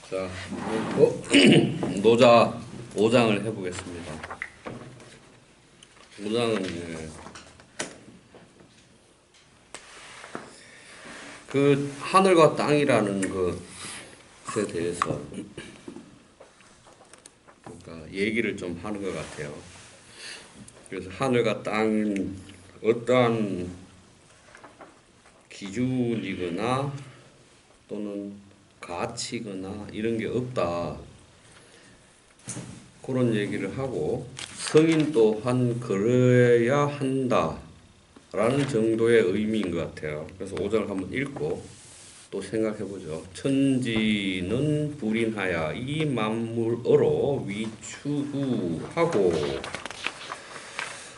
자, 노자 5장을 해보겠습니다. 5장은 그 하늘과 땅이라는 것에 대해서 그러니까 얘기를 좀 하는 것 같아요. 그래서 하늘과 땅은 어떠한 기준이거나 또는 가치거나 이런 게 없다. 그런 얘기를 하고 성인 또한 그래야 한다. 라는 정도의 의미인 것 같아요. 그래서 5장을 한번 읽고 또 생각해보죠. 천지는 불인하여 이 만물어로 위추구하고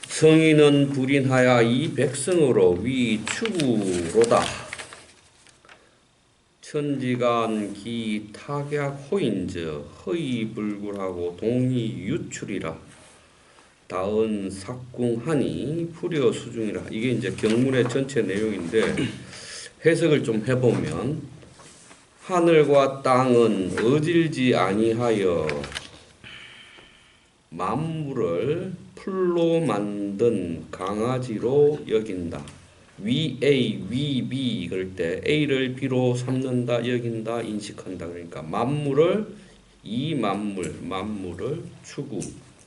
성인은 불인하여 이 백성으로 위추구로다. 천지간 기 타격 호인저 허이불굴하고 동이 유출이라. 다은 삭궁하니 불여 수중이라. 이게 이제 경문의 전체 내용인데 해석을 좀 해보면 하늘과 땅은 어질지 아니하여 만물을 풀로 만든 강아지로 여긴다. 위 A, 위 B 이럴 때 A를 B로 삼는다, 여긴다, 인식한다. 그러니까 만물을 추구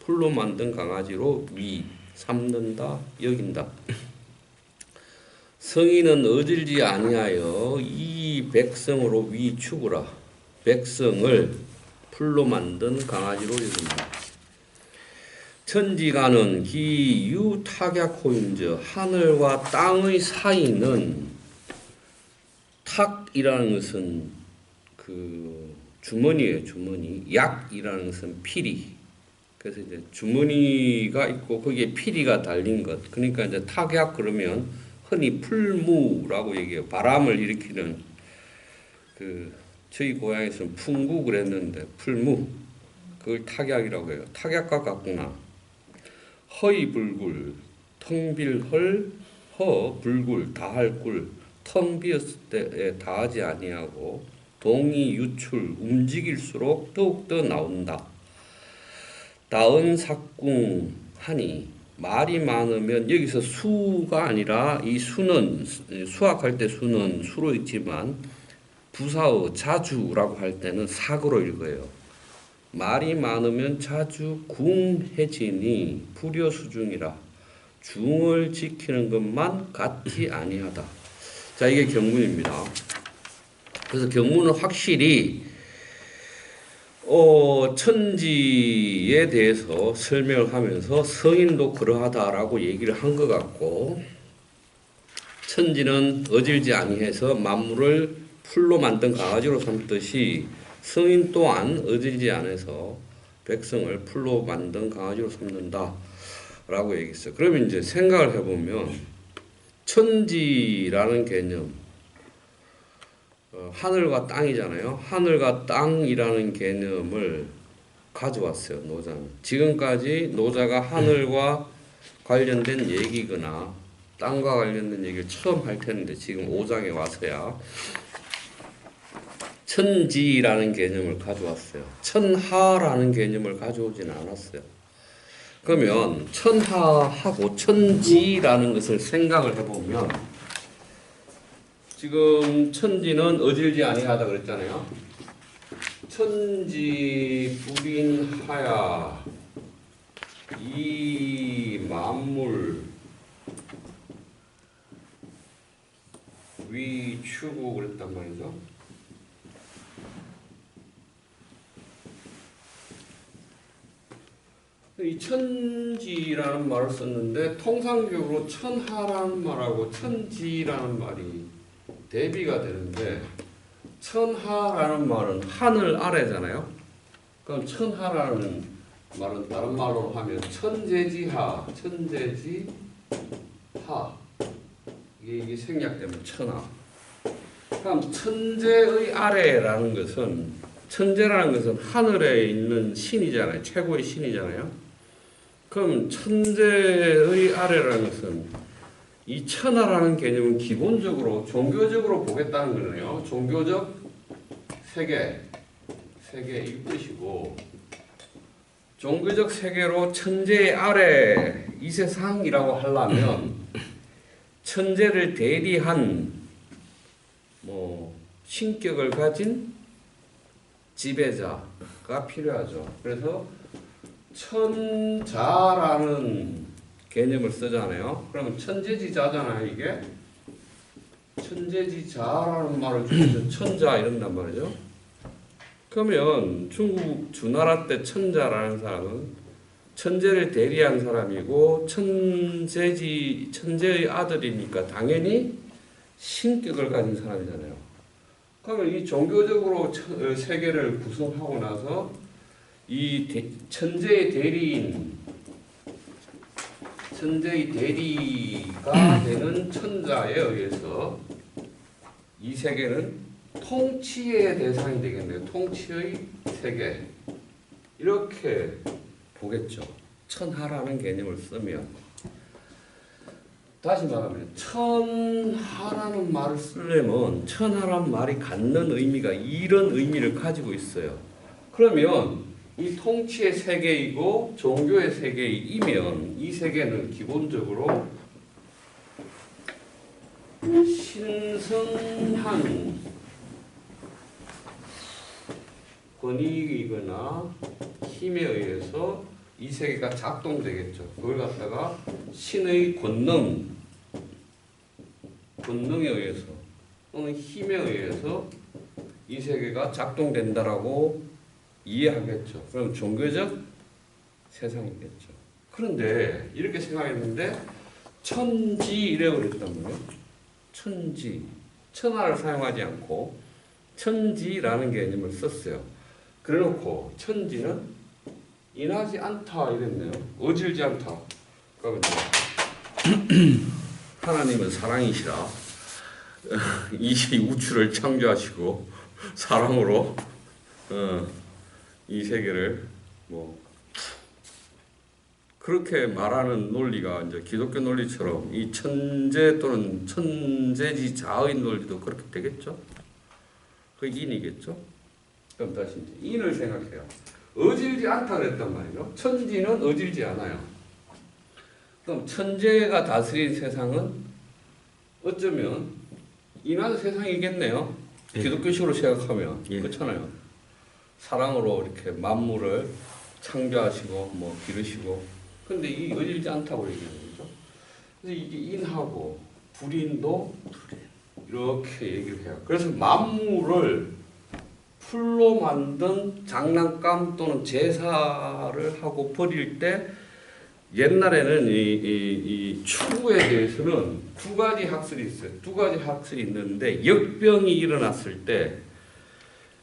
풀로 만든 강아지로 위 삼는다, 여긴다. 성인은 어질지 아니하여 이 백성으로 위 추구라. 백성을 풀로 만든 강아지로 여긴다. 천지간은 기유 타격호인저 하늘과 땅의 사이는 탁이라는 것은 그 주머니예요, 주머니. 약이라는 것은 피리. 그래서 이제 주머니가 있고 거기에 피리가 달린 것. 그러니까 이제 탁약 그러면 흔히 풀무라고 얘기해요. 바람을 일으키는 저희 고향에서는 풍구 그랬는데 풀무. 그걸 탁약이라고 해요. 탁약과 같구나. 허이불굴, 텅빌헐, 불굴, 다할 굴, 텅 비었을 때에 다하지 아니하고 동이 유출, 움직일수록 더욱더 나온다. 다은 삭궁 하니 말이 많으면 여기서 수가 아니라 이 수는 수학할 때 수는 수로 읽지만 부사어 자주라고 할 때는 사고로 읽어요. 말이 많으면 자주 궁해지니 불여수중이라. 중을 지키는 것만 같지 아니하다. 자, 이게 경문입니다. 그래서 경문은 확실히 천지에 대해서 설명을 하면서 성인도 그러하다라고 얘기를 한 것 같고, 천지는 어질지 아니해서 만물을 풀로 만든 강아지로 삼듯이 성인 또한 어질지 않아서 백성을 풀로 만든 강아지로 삼는다 라고 얘기했어요. 그러면 이제 생각을 해보면 천지라는 개념, 하늘과 땅이잖아요. 하늘과 땅이라는 개념을 가져왔어요, 노자는. 지금까지 노자가 하늘과 관련된 얘기거나 땅과 관련된 얘기를 처음 할 텐데 지금 5장에 와서야 천지라는 개념을 가져왔어요. 천하라는 개념을 가져오진 않았어요. 그러면 천하하고 천지라는 것을 생각을 해보면 지금 천지는 어질지 아니하다 그랬잖아요. 천지 불인하야 이 만물 위추구 그랬단 말이죠. 이 천지라는 말을 썼는데 통상적으로 천하라는 말하고 천지라는 말이 대비가 되는데 천하라는 말은 하늘 아래잖아요. 그럼 천하라는 말은 다른 말로 하면 천재지하, 천재지하 이게 생략되면 천하. 그럼 천재의 아래라는 것은 천재라는 것은 하늘에 있는 신이잖아요. 최고의 신이잖아요. 그럼 천재의 아래라는 것은 이 천하라는 개념은 기본적으로 종교적으로 보겠다는 거네요. 종교적 세계 이 뜻이고 종교적 세계로 천재 아래 이 세상이라고 하려면 천재를 대리한 신격을 가진 지배자가 필요하죠. 그래서 천자라는 개념을 쓰잖아요. 그러면 천재지자잖아요, 이게. 천재지자라는 말을 주면서 천자 이런단 말이죠. 그러면 중국 주나라 때 천자라는 사람은 천재를 대리한 사람이고 천재의 아들이니까 당연히 신격을 가진 사람이잖아요. 그러면 이 종교적으로 세계를 구성하고 나서 이 천재의 대리가 되는 천자에 의해서 이 세계는 통치의 대상이 되겠네요. 통치의 세계. 이렇게 보겠죠. 천하라는 개념을 쓰면. 다시 말하면 천하라는 말을 쓰려면 천하라는 말이 갖는 의미가 이런 의미를 가지고 있어요. 그러면 이 통치의 세계이고 종교의 세계이면 이 세계는 기본적으로 신성한 권위이거나 힘에 의해서 이 세계가 작동되겠죠. 그걸 갖다가 신의 권능에 의해서 또는 힘에 의해서 이 세계가 작동된다라고 이해하겠죠. 그럼 종교적 세상이겠죠. 그런데 이렇게 생각했는데 천지 이래 버렸단 말이에요. 천지, 천하를 사용하지 않고 천지라는 개념을 썼어요. 그래놓고 천지는 인하지 않다 이랬네요. 어질지 않다. 그러니까 하나님은 사랑이시라 이 우주를 창조하시고 사랑으로 이 세계를 그렇게 말하는 논리가 이제 기독교 논리처럼 이 천재 또는 천재지자의 논리도 그렇게 되겠죠. 그 인이겠죠. 그럼 다시 이제 인을 생각해요. 어질지 않다 그랬단 말이죠. 천지는 어질지 않아요. 그럼 천재가 다스린 세상은 어쩌면 인한 세상이겠네요. 기독교식으로 생각하면 그렇잖아요. 사랑으로 이렇게 만물을 창조하시고 기르시고. 근데 이 어질지 않다고 얘기하는 거죠. 그래서 이게 인하고 불인도 이렇게 얘기를 해요. 그래서 만물을 풀로 만든 장난감 또는 제사를 하고 버릴 때 옛날에는 이 추구에 대해서는 두 가지 학설이 있어요. 두 가지 학설이 있는데 역병이 일어났을 때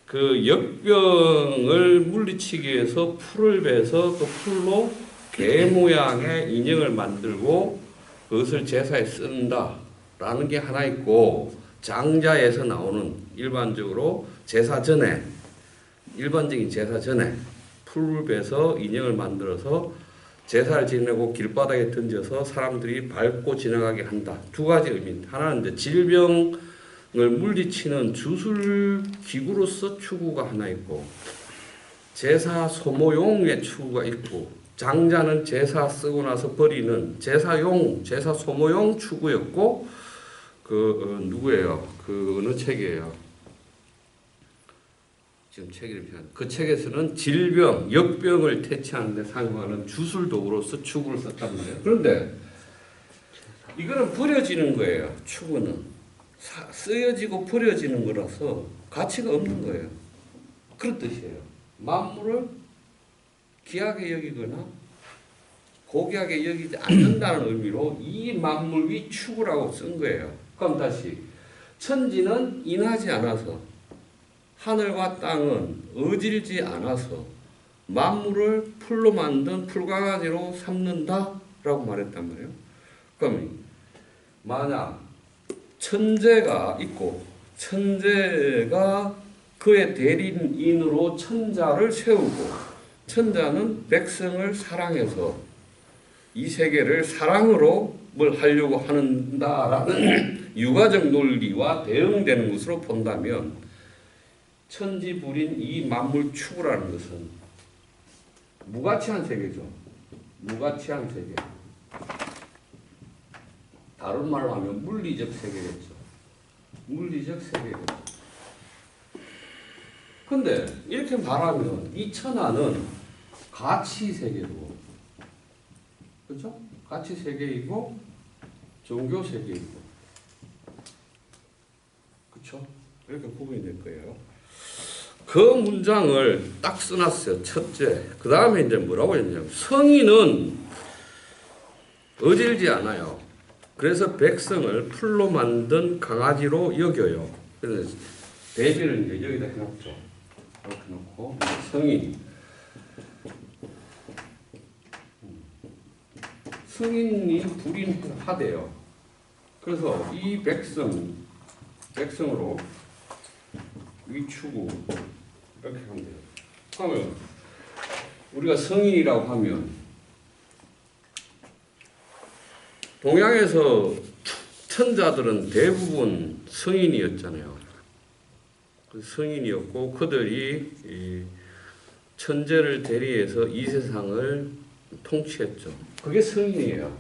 그 역병을 물리치기 위해서 풀을 베서 그 풀로 개 모양의 인형을 만들고 그것을 제사에 쓴다라는 게 하나 있고 장자에서 나오는 일반적으로 일반적인 제사 전에 풀을 베서 인형을 만들어서 제사를 지내고 길바닥에 던져서 사람들이 밟고 지나가게 한다. 두 가지 의미입니다. 하나는 이제 질병을 물리치는 주술 기구로서 추구가 하나 있고 제사 소모용의 추구가 있고 장자는 제사 쓰고 나서 버리는 제사용, 제사 소모용 추구였고 누구예요? 그 어느 책이에요? 지금 책 이름이 그 책에서는 질병, 역병을 퇴치하는 데 사용하는 주술 도구로서 추구를 썼단 말이에요. 그런데 이거는 버려지는 거예요. 추구는 쓰여지고 버려지는 거라서 가치가 없는 거예요. 그런 뜻이에요. 만물을 귀하게 여기거나 고귀하게 여기지 않는다는 의미로 이 만물 위 추구라고 쓴 거예요. 그럼 다시 천지는 인하지 않아서 하늘과 땅은 어질지 않아서 만물을 풀로 만든 풀강아지로 삼는다라고 말했단 말이에요. 그럼 만약 천재가 있고 천재가 그의 대리인으로 천자를 세우고 천자는 백성을 사랑해서 이 세계를 사랑으로 뭘 하려고 한다라는 육아적 논리와 대응되는 것으로 본다면 천지불인 이 만물 추구라는 것은 무가치한 세계죠. 무가치한 세계. 다른 말로 하면 물리적 세계겠죠. 물리적 세계겠죠. 근데 이렇게 말하면 이 천하는 가치 세계고, 그렇죠? 가치 세계이고 종교 세계이고, 그렇죠? 이렇게 구분이 될 거예요. 그 문장을 딱 써놨어요. 첫째. 그 다음에 이제 뭐라고 했냐면 성인은 어질지 않아요. 그래서 백성을 풀로 만든 강아지로 여겨요. 그래서 대비를 이제 여기다 해놓죠. 이렇게 놓고 성인. 성인이 불인하대요. 그래서 이 백성으로 위추구 이렇게 하면 돼요. 그러면 우리가 성인이라고 하면 동양에서 천자들은 대부분 성인이었잖아요. 성인이었고 그들이 이 천재를 대리해서 이 세상을 통치했죠. 그게 성인이에요.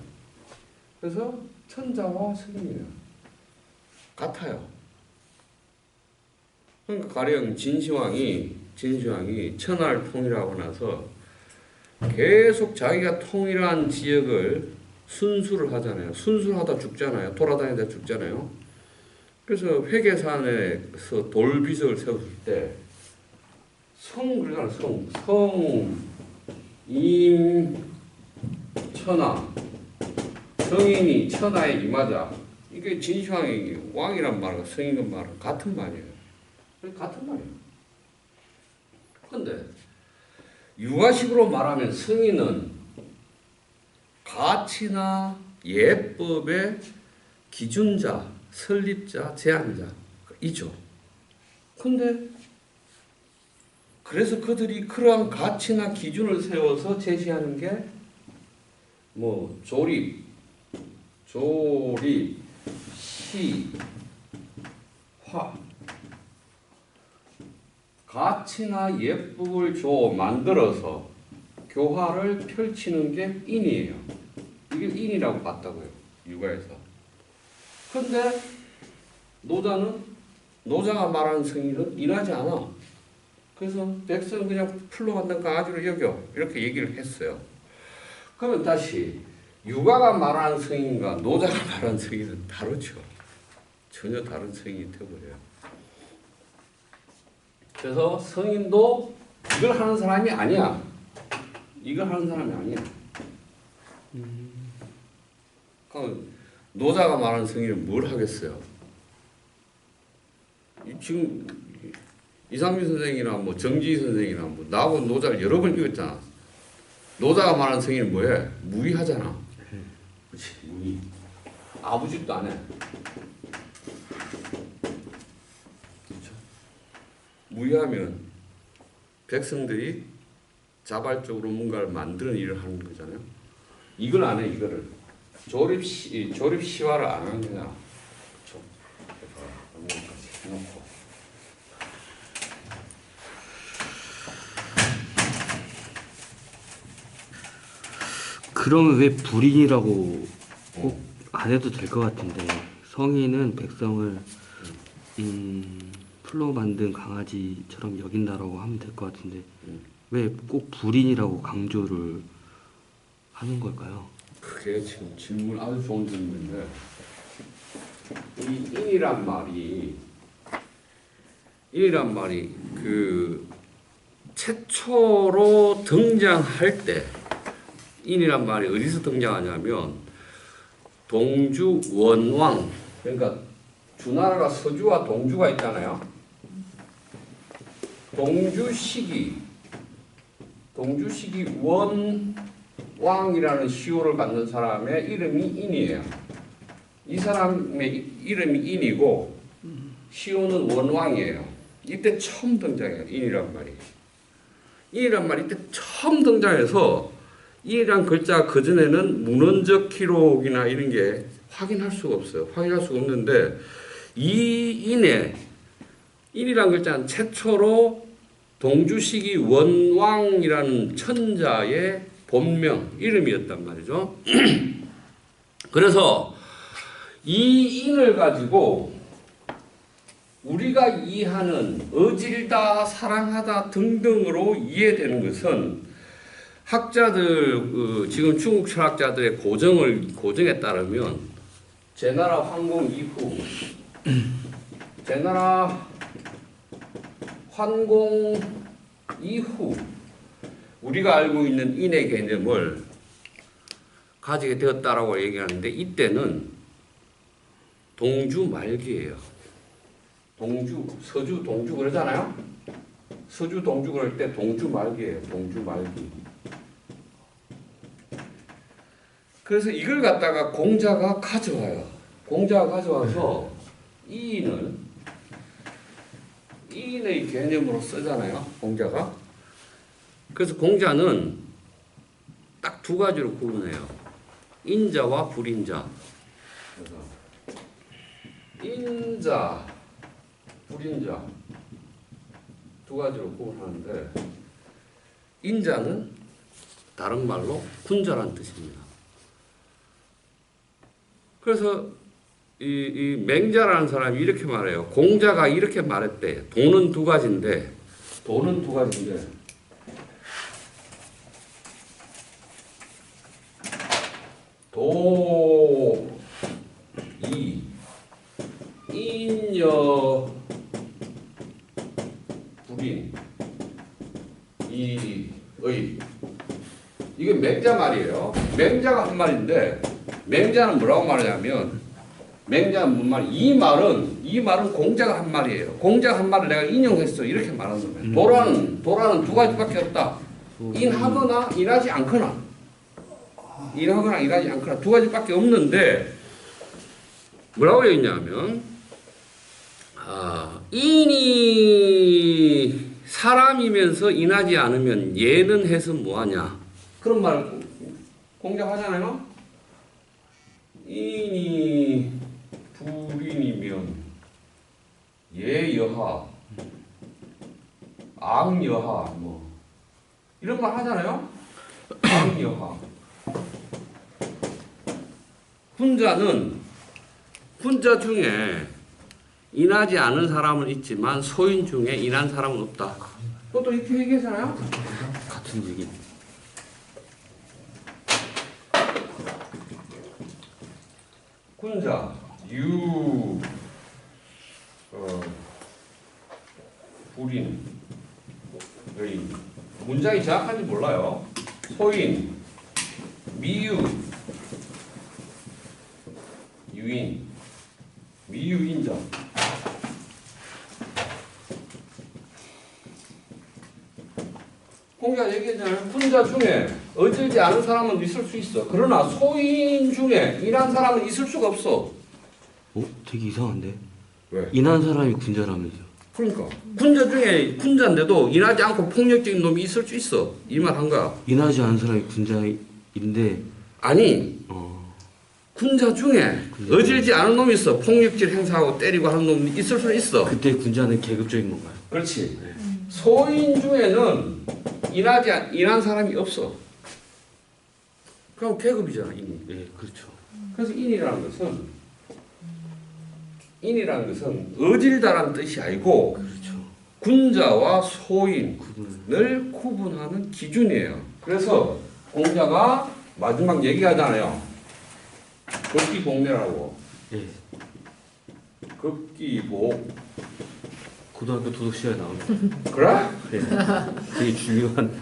그래서 천자와 성인이에요. 같아요. 그러니까 가령 진시황이 천하를 통일하고 나서 계속 자기가 통일한 지역을 순수를 하잖아요. 순수를 하다 죽잖아요. 돌아다니다 죽잖아요. 그래서 회계산에서 돌비석을 세웠을 때 그러잖아요. 천하, 성인이 천하에 임하자. 이게 진시황이 왕이란 말과 성인이란 말은 같은 말이에요. 같은 말이에요. 그런데 유가식으로 말하면 성인은 가치나 예법의 기준자, 설립자, 제한자이죠. 근데 그래서 그들이 그러한 가치나 기준을 세워서 제시하는 게 뭐 조립, 시, 화, 가치나 예법을 만들어서 교화를 펼치는 게 인이에요. 이게 인이라고 봤다고요. 육아에서. 근데 노자가 말하는 성인은 인하지 않아. 그래서 백성은 그냥 풀로 만든 강아지로 여겨. 이렇게 얘기를 했어요. 그러면 다시 육아가 말하는 성인과 노자가 말하는 성인은 다르죠. 전혀 다른 성인이 되어버려요. 그래서 성인도 이걸 하는 사람이 아니야. 이걸 하는 사람이 아니야. 그럼 노자가 말하는 성인은 뭘 하겠어요? 지금 이상민 선생이나 뭐 정지희 선생이나 뭐 나하고 노자를 여러 번 읽었잖아. 노자가 말하는 성인은 뭐해? 무의하잖아. 그렇지, 무의. 아무 짓도 안 해. 그렇죠? 무의하면 백성들이 자발적으로 뭔가를 만드는 일을 하는 거잖아요. 이걸 안 해, 이거를. 조립 시화를 안 하는 거야. 그렇죠? 해놓고. 그러면 왜 불인이라고 꼭 안 해도 될 것 같은데 성인은 백성을 풀로 만든 강아지처럼 여긴다라고 하면 될 것 같은데 왜 꼭 불인이라고 강조를 하는 걸까요? 그게 지금 질문 아주 좋은 질문인데 이 인이란 말이 그 최초로 등장할 때 인이란 말이 어디서 등장하냐면 동주 원왕, 그러니까 주나라가 서주와 동주가 있잖아요. 동주시기 원왕이라는 시호를 갖는 사람의 이름이 인이에요. 이 사람의 이름이 인이고 시호는 원왕이에요. 이때 처음 등장해요. 인이란 말이. 인이란 말이 이때 처음 등장해서 인이란 글자 그전에는 문헌적 기록이나 이런 게 확인할 수가 없어요. 확인할 수가 없는데 이 인에 인이란 글자는 최초로 동주시기 원왕이라는 천자의 본명, 이름이었단 말이죠. 그래서 이 인을 가지고 우리가 이해하는 어질다, 사랑하다 등등으로 이해되는 것은 학자들, 지금 중국 철학자들의 고정에 따르면 제나라 환공 이후, 제나라 환공 이후 우리가 알고 있는 인의 개념을 가지게 되었다라고 얘기하는데 이때는 동주 말기예요. 동주, 서주, 동주 그러잖아요. 서주, 동주 그럴 때 동주 말기예요. 동주 말기. 그래서 이걸 갖다가 공자가 가져와요. 공자가 가져와서 이인의 개념으로 쓰잖아요. 공자가. 그래서 공자는 딱 두 가지로 구분해요. 인자와 불인자. 그래서 인자, 불인자 두 가지로 구분하는데 인자는 다른 말로 군자란 뜻입니다. 그래서 이 맹자라는 사람이 이렇게 말해요. 공자가 이렇게 말했대. 도는 두 가지인데 도, 이, 인여, 불인, 이의. 이게 맹자 말이에요. 맹자가 한 말인데 맹자는 뭐라고 말하냐면 맹자는 뭔 말? 이 말은 공자가 한 말이에요. 공자가 한 말을 내가 인용했어. 이렇게 말하는 거예요. 도라는 두 가지밖에 없다. 인하거나 인하지 않거나. 인하거나 인하지 않거나 두 가지밖에 없는데 뭐라고 되어 있냐면 인이 사람이면서 인하지 않으면 얘는 해서 뭐하냐. 그런 말을 공자가 하잖아요. 인이 불인이면 예여하, 악여하 뭐 이런 말 하잖아요. 악여하. 훈자 중에 인하지 않은 사람은 있지만 소인 중에 인한 사람은 없다. 그것도 이렇게 얘기하잖아요. 같은 얘기. 훈자, 불인, 여인. 문장이 정확한지 몰라요. 소인, 미유, 유인, 미유인자. 공자가 얘기했잖아요. 훈자 중에 어질지 않은 사람은 있을 수 있어. 그러나 소인 중에 인한 사람은 있을 수가 없어. 되게 이상한데. 왜? 인한 사람이 군자라면서. 그러니까 군자 중에 군자인데도 인하지 않고 폭력적인 놈이 있을 수 있어. 이 말 한 거야. 인하지 않은 사람이 군자인데. 아니 군자 중에 어질지 않은 놈이 있어. 폭력질 행사하고 때리고 하는 놈이 있을 수 있어. 그때 군자는 계급적인 건가요? 그렇지. 소인 중에는 인한 사람이 없어. 그럼 계급이잖아, 인이. 예, 그렇죠. 그래서 인이라는 것은 어질다라는 뜻이 아니고 그렇죠. 군자와 소인을 구분하는 기준이에요. 그래서 공자가 마지막 얘기하잖아요. 급기복례라고. 예. 급기복. 고등학교 도덕 시간에 나옵니다. 그래? 예. 되게 중요한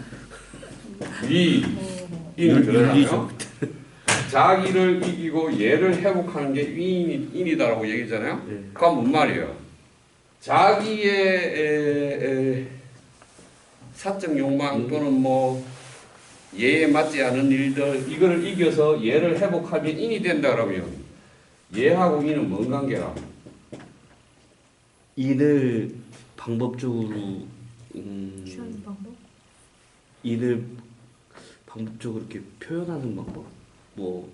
인을 들어가요. 윤리죠. 자기를 이기고 얘를 회복하는 게 인이다라고 얘기했잖아요. 예. 그건 뭔 말이에요? 자기의 사적 욕망 또는 뭐 얘에 맞지 않은 일들 이거를 이겨서 얘를 회복하면 인이 된다 그러면 얘하고 인은 뭔 관계라? 인을 방법적으로 취하는 방법? 인을 방법적으로 이렇게 표현하는 방법? 뭐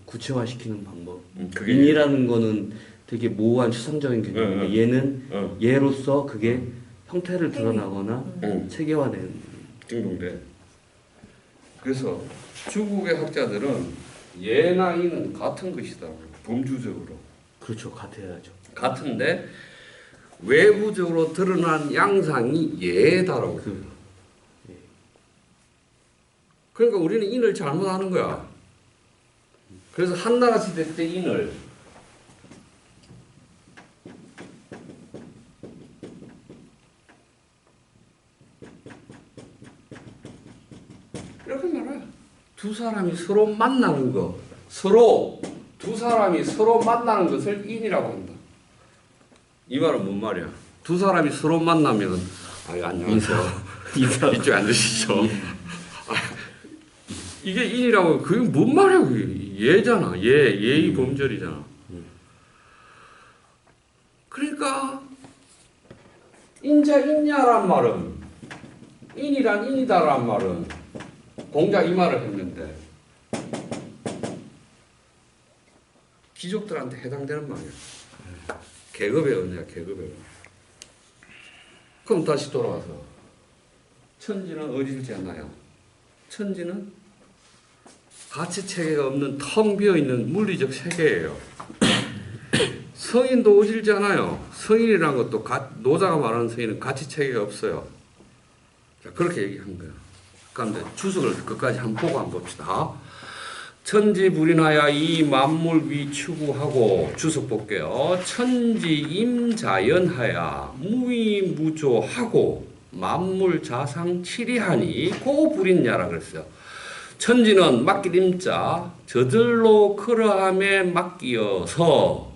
구체화시키는 방법. 그게 인이라는 거는 되게 모호한 추상적인 개념인데 얘는 얘로서 그게 형태를 드러나거나 체계화된. 딩동대. 그래서 중국의 학자들은 예나 인은 같은 것이다. 범주적으로. 그렇죠. 같아야죠. 같은데 외부적으로 드러난 양상이 예다라고. 그러니까 우리는 인을 잘못하는 거야. 그래서 한나라 시대 때 인을 이렇게 말해. 두 사람이 서로 만나는 거, 두 사람이 서로 만나는 것을 인이라고 한다. 이 말은 뭔 말이야? 두 사람이 서로 만나면 안녕하세요. 이쪽에 앉으시죠. 이게 인이라고 그게 뭔 말이야? 그게 예잖아. 예의 범절이잖아. 그러니까 인자 인냐란 말은 인이란 인이다란 말은 공자 이 말을 했는데 귀족들한테 해당되는 말이야. 계급의 은혜야, 계급의 은. 그럼 다시 돌아와서 천지는 어질지 않나요? 천지는 가치 체계가 없는 텅 비어 있는 물리적 세계예요. 성인도 어질지 않아요. 성인이라는 것도 노자가 말하는 성인은 가치 체계가 없어요. 자, 그렇게 얘기한 거야. 그런데 주석을 끝까지 한번 보고 한번 봅시다. 천지불인하야 이 만물 위 추구하고 주석 볼게요. 천지임자연하야 무위무조하고 만물 자상 칠이하니 고불인야라 그랬어요. 천지는 맡길 임자 저절로 그러함에 맡기어서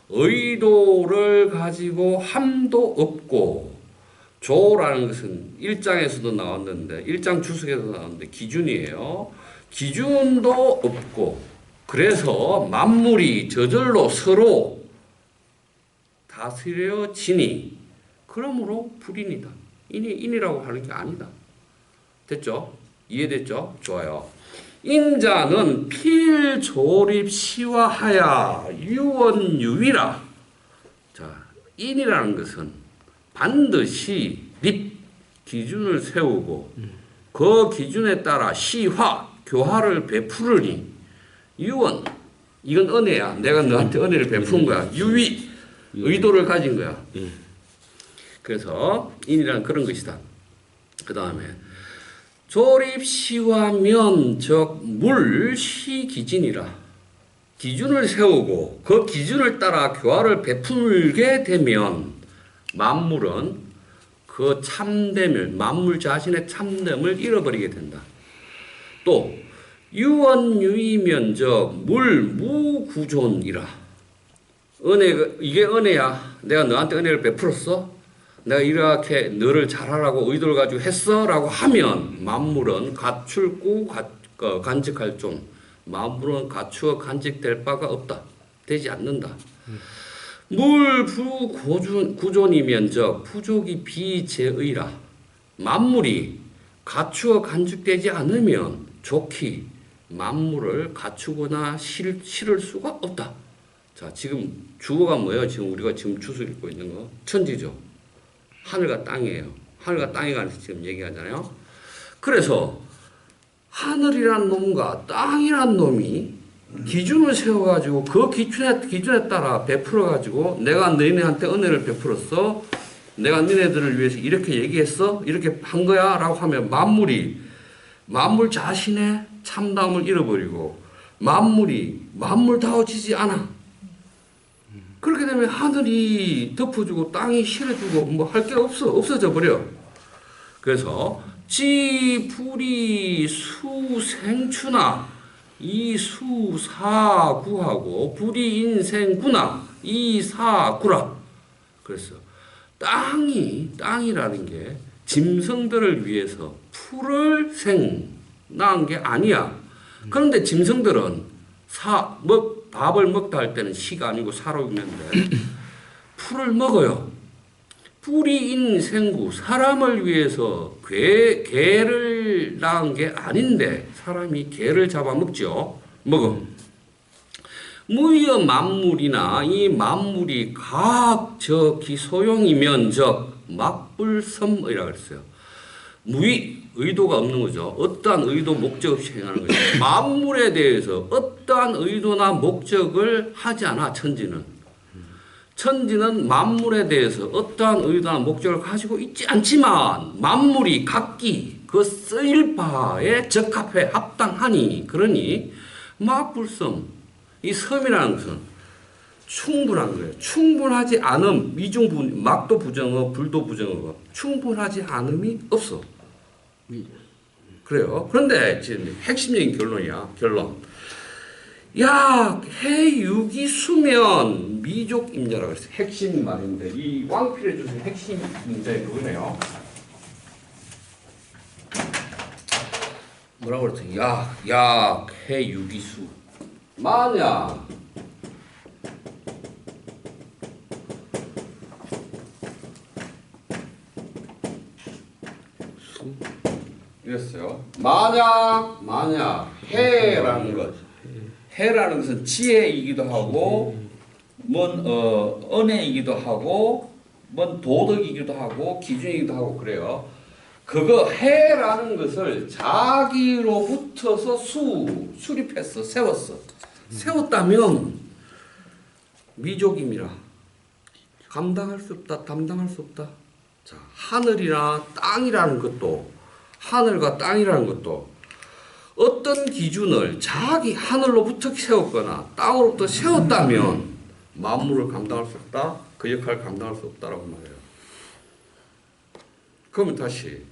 의도를 가지고 함도 없고 조라는 것은 1장에서도 나왔는데 1장 주석에도 나왔는데 기준이에요. 기준도 없고 그래서 만물이 저절로 서로 다스려지니 그러므로 불인이다. 인이라고 하는 게 아니다. 됐죠? 이해됐죠? 좋아요. 인자는 필조립 시화하야 유원유위라. 자, 인이라는 것은 반드시 립 기준을 세우고 그 기준에 따라 시화 교화를 베푸르니 유원 이건 은혜야. 내가 너한테 은혜를 베푸는 거야. 유위 의도를 가진 거야. 그래서 인이란 그런 것이다. 그 다음에 조립 시화면 즉 물 시기진이라. 기준을 세우고 그 기준을 따라 교화를 베풀게 되면 만물은 그 참됨을 만물 자신의 참됨을 잃어버리게 된다. 또 유원유이면 즉 물무구존이라. 이게 은혜야. 내가 너한테 은혜를 베풀었어. 내가 이렇게 너를 잘하라고 의도를 가지고 했어 라고 하면 만물은 갖출구 간직할 종 만물은 갖추어 간직될 바가 없다. 되지 않는다. 물부구존이면 즉 부족이 비제의라. 만물이 갖추어 간직되지 않으면 좋기 만물을 갖추거나 실을 수가 없다. 자, 지금 주어가 뭐예요? 지금 우리가 지금 주소 읽고 있는 거 천지죠. 하늘과 땅이에요. 하늘과 땅에 관해서 지금 얘기하잖아요. 그래서 하늘이란 놈과 땅이란 놈이 기준을 세워가지고 그 기준에 따라 베풀어가지고 내가 너희네한테 은혜를 베풀었어. 내가 너희네들을 위해서 이렇게 얘기했어. 이렇게 한 거야. 라고 하면 만물 자신의 참담을 잃어버리고 만물다워지지 않아. 그렇게 되면 하늘이 덮어주고 땅이 실어주고 뭐 할 게 없어져 버려. 그래서 지불이 수생추나 이수사구하고 불이인생구나 이사구라. 그래서 땅이라는 게 짐승들을 위해서 풀을 낳은 게 아니야. 그런데 짐승들은 밥을 먹다 할 때는 시가 아니고 사로 읽는데 풀을 먹어요. 불이인생구 사람을 위해서 개를 낳은 게 아닌데 사람이 개를 잡아먹죠. 먹어. 무의어 만물이나 이 만물이 각 저기 소용이면 적 막불섬이라고 했어요. 무의 의도가 없는 거죠. 어떠한 의도 목적 없이 행하는 거죠. 만물에 대해서 어떠한 의도나 목적을 하지 않아 천지는. 천지는 만물에 대해서 어떠한 의도나 목적을 가지고 있지 않지만 만물이 각기 그 쓰일 바에 적합해 합당하니 그러니 막불섬 이 섬이라는 것은 충분한 거예요. 충분하지 않음 미중분 막도 부정어 불도 부정어 충분하지 않음이 없어. 그래요. 그런데 지금 핵심적인 결론이야. 결론. 야, 해유기 수면 미족 임자라고 했어요. 핵심 말인데 이 왕필에 주신 핵심 문제 그거네요. 뭐라고 그랬지? 야, 해유기수. 만약 이랬어요. 만약 해라는 것, 해라는 것은 지혜이기도 하고, 은혜이기도 하고, 도덕이기도 하고, 기준이기도 하고 그래요. 그거 해라는 것을 자기로부터서 수립했어, 세웠어. 세웠다면 미족임이라 감당할 수 없다, 담당할 수 없다. 자, 하늘이나 땅이라는 것도 하늘과 땅이라는 것도 어떤 기준을 자기 하늘로부터 세웠거나 땅으로부터 세웠다면 만물을 감당할 수 없다, 그 역할을 감당할 수 없다라고 말해요. 그러면 다시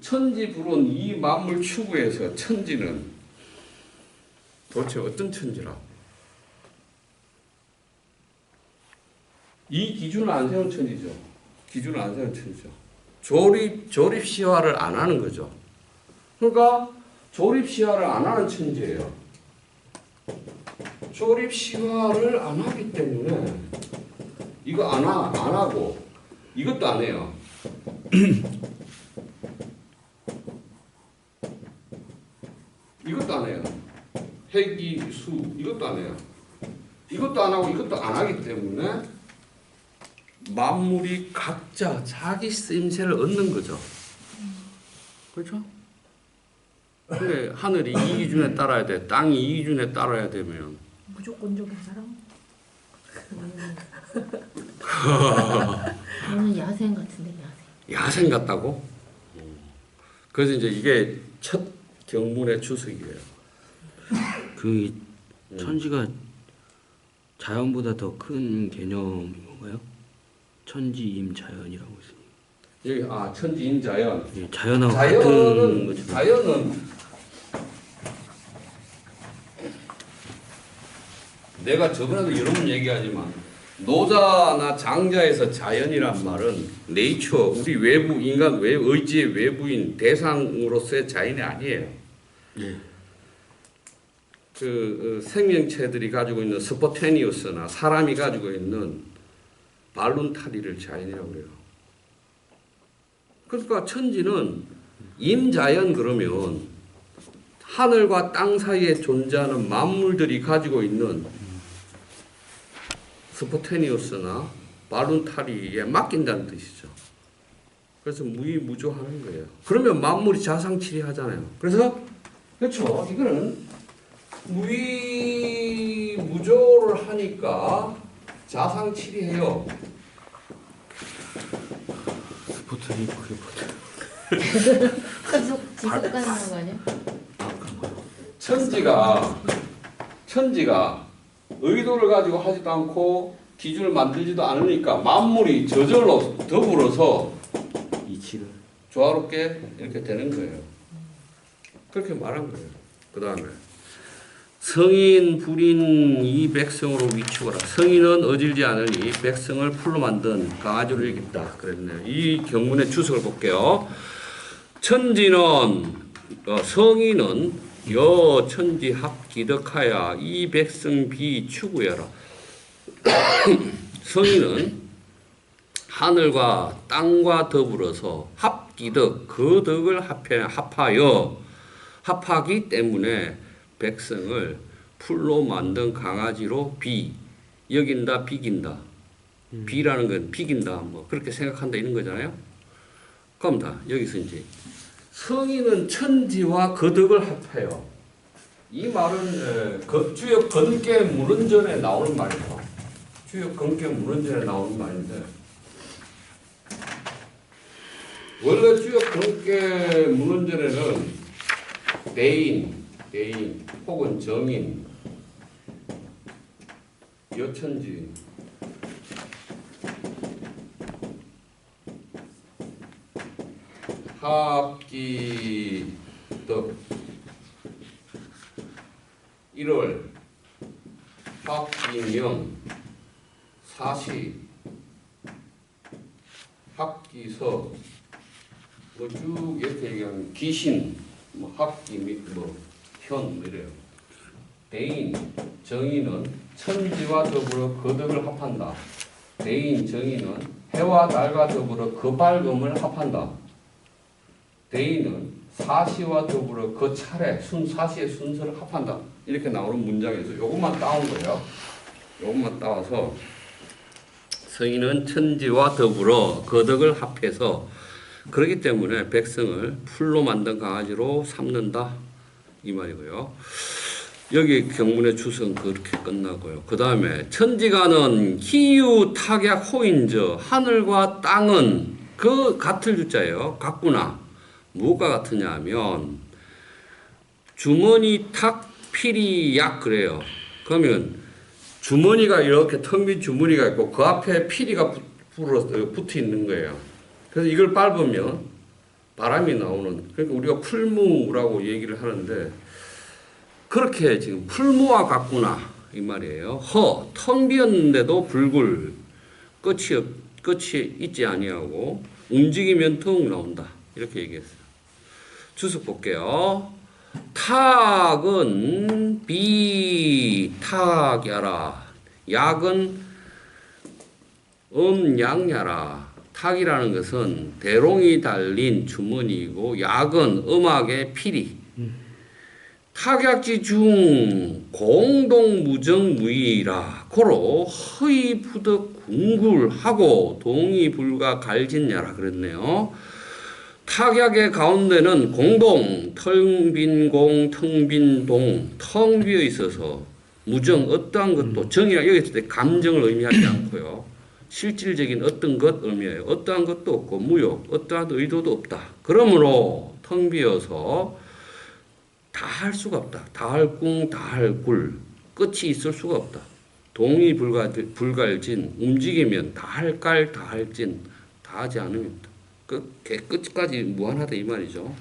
천지불은 이 만물 추구에서 천지는 도대체 어떤 천지라? 이 기준을 안 세운 천지죠. 기준을 안 세운 천지죠. 조립 시화를 안 하는 거죠. 그러니까 조립 시화를 안 하는 천지예요. 조립 시화를 안 하기 때문에 이거 안 하고 이것도 안 해요. 이것도 안 해요. 핵이 수 이것도 안 해요. 이것도 안 하고 이것도 안 하기 때문에 만물이 각자 자기 쓰임새를 얻는 거죠. 그렇죠? 근데 하늘이 이 기준에 따라야 돼. 땅이 이 기준에 따라야 되면 무조건적인 사람? 저는 야생 같은데 야생 같다고? 그래서 이제 이게 첫 경문의 주석이에요. 그 천지가 자연보다 더 큰 개념인 건가요? 천지임자연이라고 있습니다. 여기 천지임자연. 예, 자연하고 같은 거죠. 자연은 내가 저번에도 여러 번 얘기하지만 노자나 장자에서 자연이란 말은 네이처 우리 외부 인간 의지의 외부인 대상으로서의 자연이 아니에요. 예. 그 생명체들이 가지고 있는 스포테니우스나 사람이 가지고 있는 발룬타리를 자연이라고 그래요. 그러니까 천지는 임자연 그러면 하늘과 땅 사이에 존재하는 만물들이 가지고 있는 스포테니우스나 발룬타리에 맡긴다는 뜻이죠. 그래서 무의무조하는 거예요. 그러면 만물이 자상치리하잖아요. 그래서 그렇죠. 이거는 무의무조를 하니까 자상치리해요. 스포츠니 그게 뭐죠? 지속 가능한 거 아니야? 천지가 의도를 가지고 하지도 않고 기준을 만들지도 않으니까 만물이 저절로 더불어서 이치를 조화롭게 이렇게 되는 거예요. 그렇게 말한 거예요. 그 다음에 성인 불인 이 백성으로 위축하라. 성인은 어질지 않으니 백성을 풀로 만든 강아지를 이겼다. 그랬네요. 이 경문의 주석을 볼게요. 천지는 성인은 여 천지 합기덕하야 이 백성 비 추구여라. 성인은 하늘과 땅과 더불어서 합기덕 그 덕을 합하여 합하기 때문에 백성을 풀로 만든 강아지로 여긴다, 비긴다. 비라는 건 비긴다, 뭐 그렇게 생각한다 이런 거잖아요. 그럼 다 여기서 이제 성인은 천지와 거덕을 합해요. 이 말은 주역 건께 문헌전에 나오는 말이에요. 주역 건께 문헌전에 나오는 말인데 원래 주역 건께 문헌전에는 대인 혹은 정인, 여천지, 합기덕, 1월, 합기명, 사시, 합기서, 뭐 쭉 이렇게 얘기하면 귀신, 뭐 합기 및 뭐 현 이래요. 대인, 정인은 천지와 더불어 거덕을 합한다. 대인, 정인은 해와 달과 더불어 그 밝음을 합한다. 대인은 사시와 더불어 그 차례, 사시의 순서를 합한다. 이렇게 나오는 문장에서 요것만 따온 거예요. 요것만 따와서 성인은 천지와 더불어 거덕을 합해서 그렇기 때문에 백성을 풀로 만든 강아지로 삼는다. 이 말이고요. 여기 경문의 주석은 그렇게 끝나고요. 그 다음에 천지가는 희유 탁약 호인저 하늘과 땅은 그 같을 주자예요. 같구나. 뭐가 같으냐 하면 주머니 탁 필이 약 그래요. 그러면 주머니가 이렇게 텅 빈 주머니가 있고 그 앞에 피리가 붙어 있는 거예요. 그래서 이걸 밟으면 바람이 나오는, 그러니까 우리가 풀무라고 얘기를 하는데 그렇게 지금 풀무와 같구나 이 말이에요. 텅 비었는데도 불굴 끝이 있지 아니하고 움직이면 텅 나온다 이렇게 얘기했어요. 주석 볼게요. 탁은 비탁야라, 약은 음양야라. 탁이라는 것은 대롱이 달린 주머니이고 약은 음악의 피리. 탁약지 중 공동무정무이라 고로 허이부득 궁굴하고 동의불가 갈진야라 그랬네요. 탁약의 가운데는 공동, 텅빈 공, 텅빈 동, 텅 비어 있어서 무정, 어떠한 것도 정이라 여기서 감정을 의미하지 않고요. 실질적인 어떤 것 의미해요. 어떠한 것도 없고 무효, 어떠한 의도도 없다. 그러므로 텅 비어서 다 할 수가 없다. 다 할 궁, 다 할 굴. 끝이 있을 수가 없다. 동의 불갈진, 움직이면 다 할 깔, 다 할 진, 다 하지 않으면 끝까지 무한하다 이 말이죠.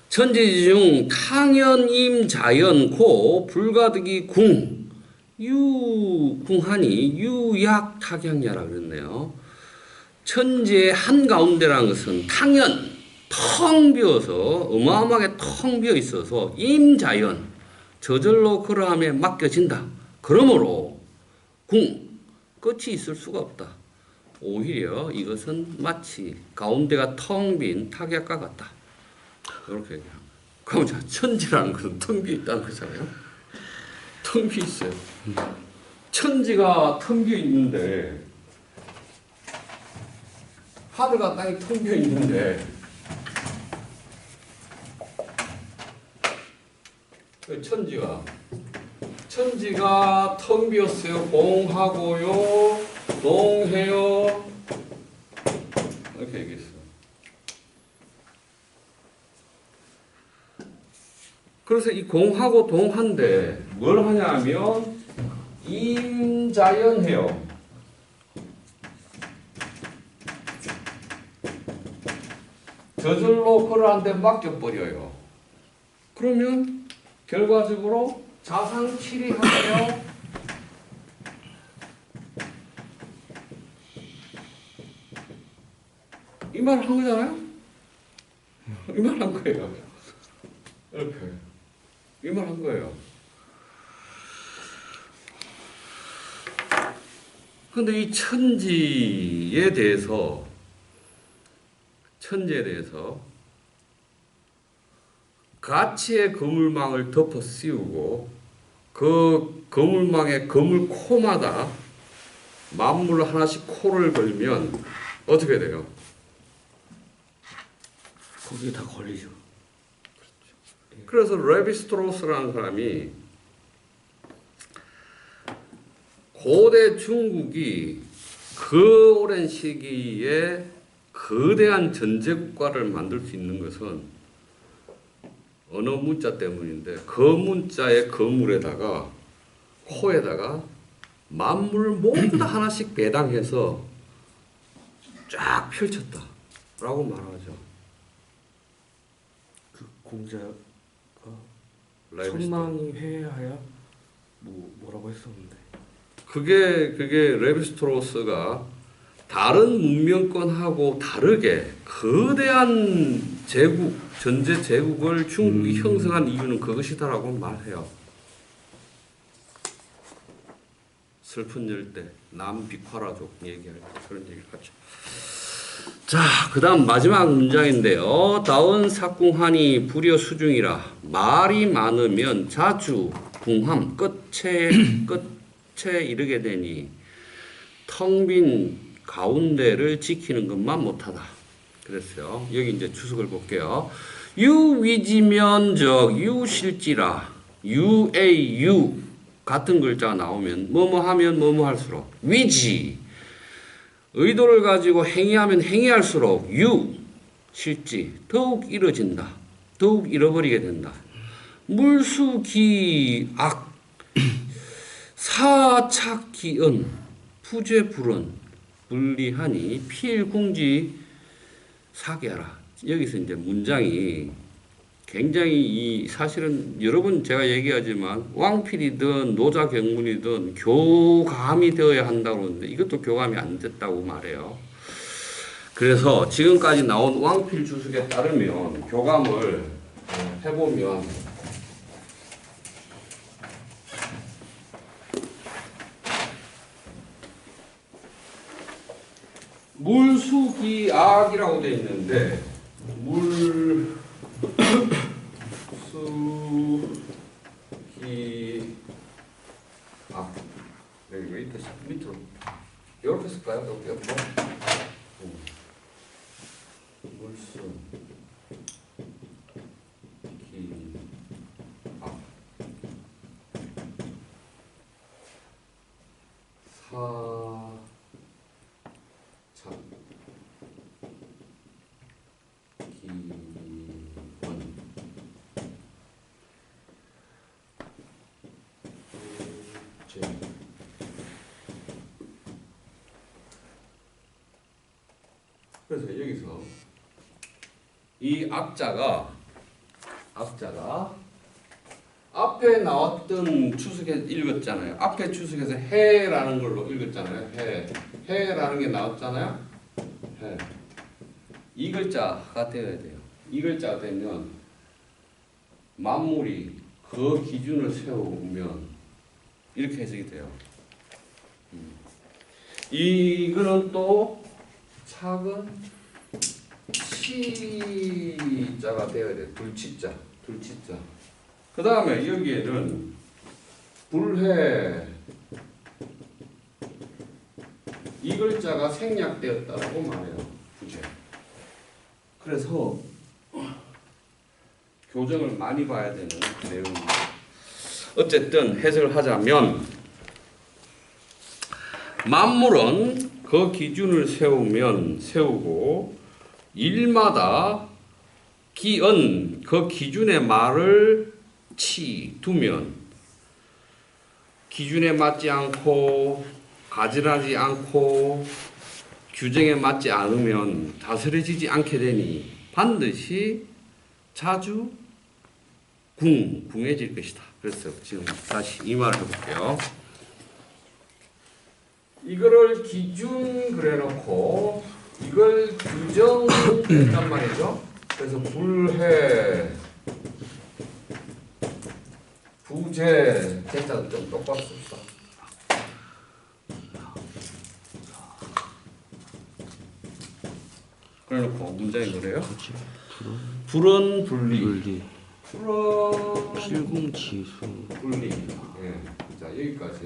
천지지 중 탕연임 자연 고 불가득이 궁 궁하니 유약 탁양야라 그랬네요. 천지의 한가운데라는 것은 탕연 텅 비어서 어마어마하게 텅 비어 있어서 임자연 저절로 그러함에 맡겨진다. 그러므로 궁 끝이 있을 수가 없다. 오히려 이것은 마치 가운데가 텅 빈 탁약과 같다. 이렇게 얘기합니다. 그럼 천지라는 것은 텅 비어 있다는 거잖아요. 텅 비어 있어요. 천지가 텅 비어 있는데 하늘과 땅이 텅 비어 있는데 천지가 텅 비었어요. 공하고요, 동해요. 이렇게 얘기했어요. 그래서 이 공하고 동한데 뭘 하냐면 임자연해요. 저절로 그러한데 맡겨버려요. 그러면 결과적으로 자상치리하며 이 말 한 거잖아요? 이 말 한 거예요. 이렇게. 이 말 한 거예요. 근데 이 천지에 대해서 가치의 그물망을 덮어 씌우고 그 그물망의 그물 코마다 만물 하나씩 코를 걸면 어떻게 돼요? 거기에 다 걸리죠. 그래서 레비스트로스라는 사람이 고대 중국이 그 오랜 시기에 거대한 전제국가를 만들 수 있는 것은 어느 문자 때문인데 그 문자의 거물에다가 코에다가 만물 모두 다 하나씩 배당해서 쫙 펼쳤다라고 말하죠. 그 공자가 레비스트로스. 천망이 회하야 뭐라고 했었는데. 그게 레비스트로스가 다른 문명권하고 다르게 거대한 제국, 전제 제국을 중국이 형성한 이유는 그것이다라고 말해요. 슬픈 열대, 남비화라족 얘기할 때 그런 얘기를 하죠. 자, 그 다음 마지막 문장인데요. 다운 삭궁하니 불여 수중이라 말이 많으면 자주 궁함 끝에 이르게 되니 텅 빈 가운데를 지키는 것만 못하다. 그랬어요. 여기 이제 주석을 볼게요. 유위지면적 유실지라 유au 같은 글자가 나오면 뭐뭐 하면 뭐뭐 할수록 위지 의도를 가지고 행위하면 행위할수록 실지 더욱 이뤄진다. 더욱 잃어버리게 된다. 물수기악 사착기은 푸제불은 분리하니 필궁지 사계하라. 여기서 이제 문장이 굉장히 사실은 여러 번 제가 얘기하지만 왕필이든 노자경문이든 교감이 되어야 한다고 하는데 이것도 교감이 안 됐다고 말해요. 그래서 지금까지 나온 왕필 주석에 따르면 교감을 해보면 물수기악이라고 되어 있는데 물수기악 여기 왜 이렇게 밑으로 이렇게 쓸까요? 여기 옆으로 물수기악 그래서 여기서 이 앞자가 앞에 나왔던 추석에 읽었잖아요. 앞에 추석에서 해라는 걸로 읽었잖아요. 해라는 게 나왔잖아요. 해. 이 글자가 되어야 돼요. 이 글자가 되면 만물이 그 기준을 세우면 이렇게 해석이 돼요. 이거는 또 작은 치자가 되어야 돼. 둘치자. 그 다음에 여기에는 불해 이 글자가 생략되었다라고 말해요. 부재. 그래서 교정을 많이 봐야 되는 내용입니다. 어쨌든 해석을 하자면 만물은 그 기준을 세우고 일마다 기은 그 기준의 말을 두면 기준에 맞지 않고 가증하지 않고 규정에 맞지 않으면 다스려지지 않게 되니 반드시 자주 궁해질 것이다. 그래서 지금 다시 이 말을 해볼게요. 이거를 기준 그래놓고 이걸 규정했단 말이죠. 그래서 불해 부재 제자도 좀 똑바로 씁시다. 그래놓고 문장이 뭐래요? 불은 분리. 풀어 필공지수 분리. 예. 자 여기까지.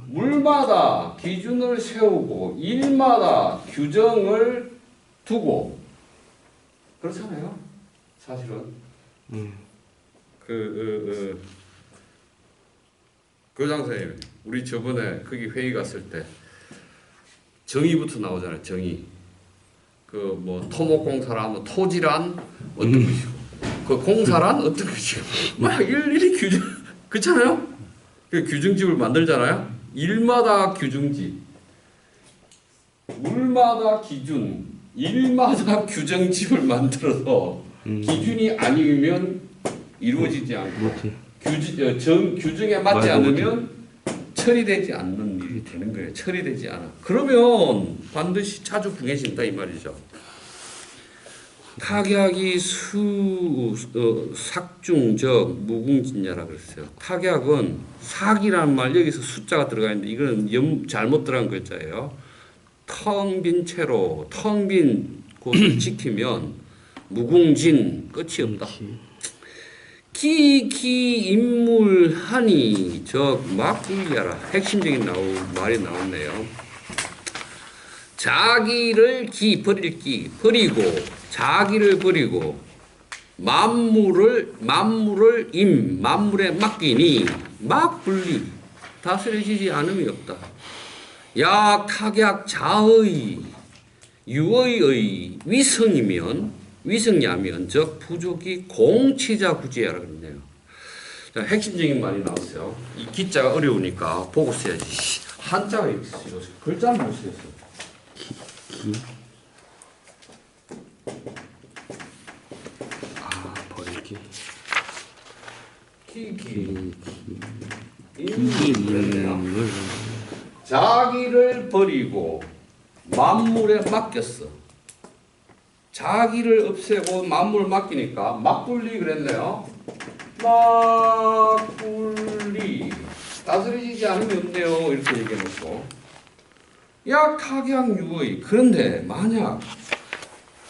물마다 기준을 세우고 일마다 규정을 두고 그렇잖아요. 사실은 교장 선생님, 우리 저번에 거기 회의 갔을 때 정의부터 나오잖아요. 정의. 그 뭐 토목공사라 하면 토지란 어떤 것이고, 그 공사란 어떤 것이고, 막 일일이 규정 그렇잖아요. 그 규정집을 만들잖아요. 일마다 규정집, 물마다 기준, 일마다 규정집을 만들어서 규준이 아니면 이루어지지 않고 규정에 맞지 않으면 처리되지 않는 일이 되는 거예요. 처리되지 않아. 그러면 반드시 자주 궁해진다 이 말이죠. 탁약이 삭중적 무궁진야라 그랬어요. 탁약은 삭이라는 말 여기서 숫자가 들어가 있는데 이거는 잘못 들어간 글자예요. 텅 빈 채로 텅 빈 곳을 지키면 무궁진 끝이 없다. 기인물하니 적 막불리하라. 핵심적인 말이 나왔네요. 자기를 버리고 자기를 버리고 만물을 만물에 맡기니 막분리 다스려지지 않음이 없다. 약 탁약 자의 유의의 위성이면 즉 부족이 공치자 구제하라 그랬네요. 자, 핵심적인 말이 나왔어요. 이 기자가 어려우니까 보고 써야지. 한자가 있어요. 글자는 못 쓰겠어. 버리기. 인물. 자기를 버리고 만물에 맡겼어. 자기를 없애고 만물을 맡기니까 막분리 그랬네요. 막분리 다스려지지 않으면 없네요. 이렇게 얘기해놓고 약 탁약 유의. 그런데 만약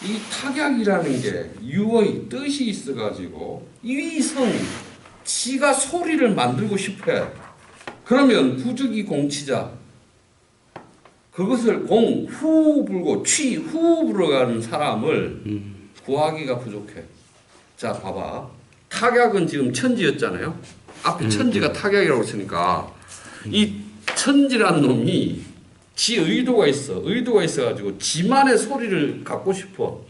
이 탁약이라는 게 유의 뜻이 있어가지고 위성 지가 소리를 만들고 싶어. 그러면 부득이 공치자. 그것을 후 불고 후 불어가는 사람을 구하기가 부족해. 자 봐봐. 탁약은 지금 천지였잖아요. 앞에 천지가 탁약이라고 했으니까 이 천지란 놈이 지 의도가 있어가지고 지만의 소리를 갖고 싶어.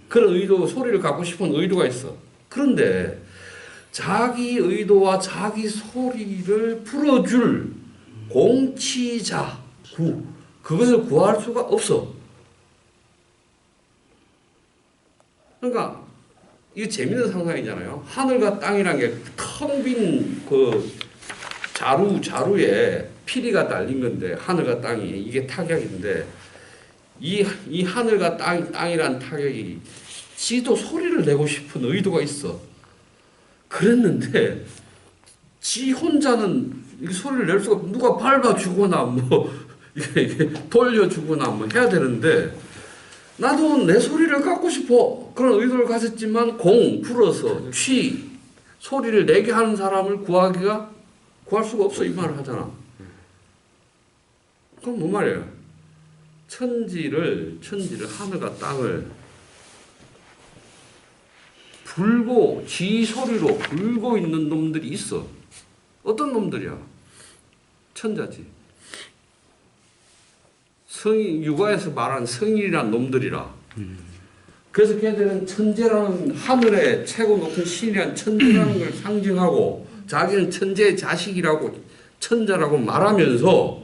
그런 소리를 갖고 싶은 의도가 있어. 그런데 자기 의도와 자기 소리를 풀어줄 공치자 그것을 구할 수가 없어. 그러니까 이게 재밌는 상상이잖아요. 하늘과 땅이라는 게 텅 빈 그 자루에 피리가 달린 건데 하늘과 땅이 이게 탁약인데 이 하늘과 땅이란 탁약이 지도 소리를 내고 싶은 의도가 있어. 그랬는데 지 혼자는 이 소리를 낼 수가 없고 누가 밟아주거나 뭐 이게 돌려주거나 뭐 해야 되는데 나도 내 소리를 갖고 싶어. 그런 의도를 가졌지만 풀어서 소리를 내게 하는 사람을 구할 수가 없어. 이 말을 하잖아. 그럼 뭐 말이에요? 천지를 하늘과 땅을 불고 지 소리로 불고 있는 놈들이 있어. 어떤 놈들이야? 천자지. 육아에서 말하는 성인이란 놈들이라. 그래서 걔들은 천재라는 하늘의 최고 높은 신이란 천재라는 걸 상징하고 자기는 천재의 자식이라고 천자라고 말하면서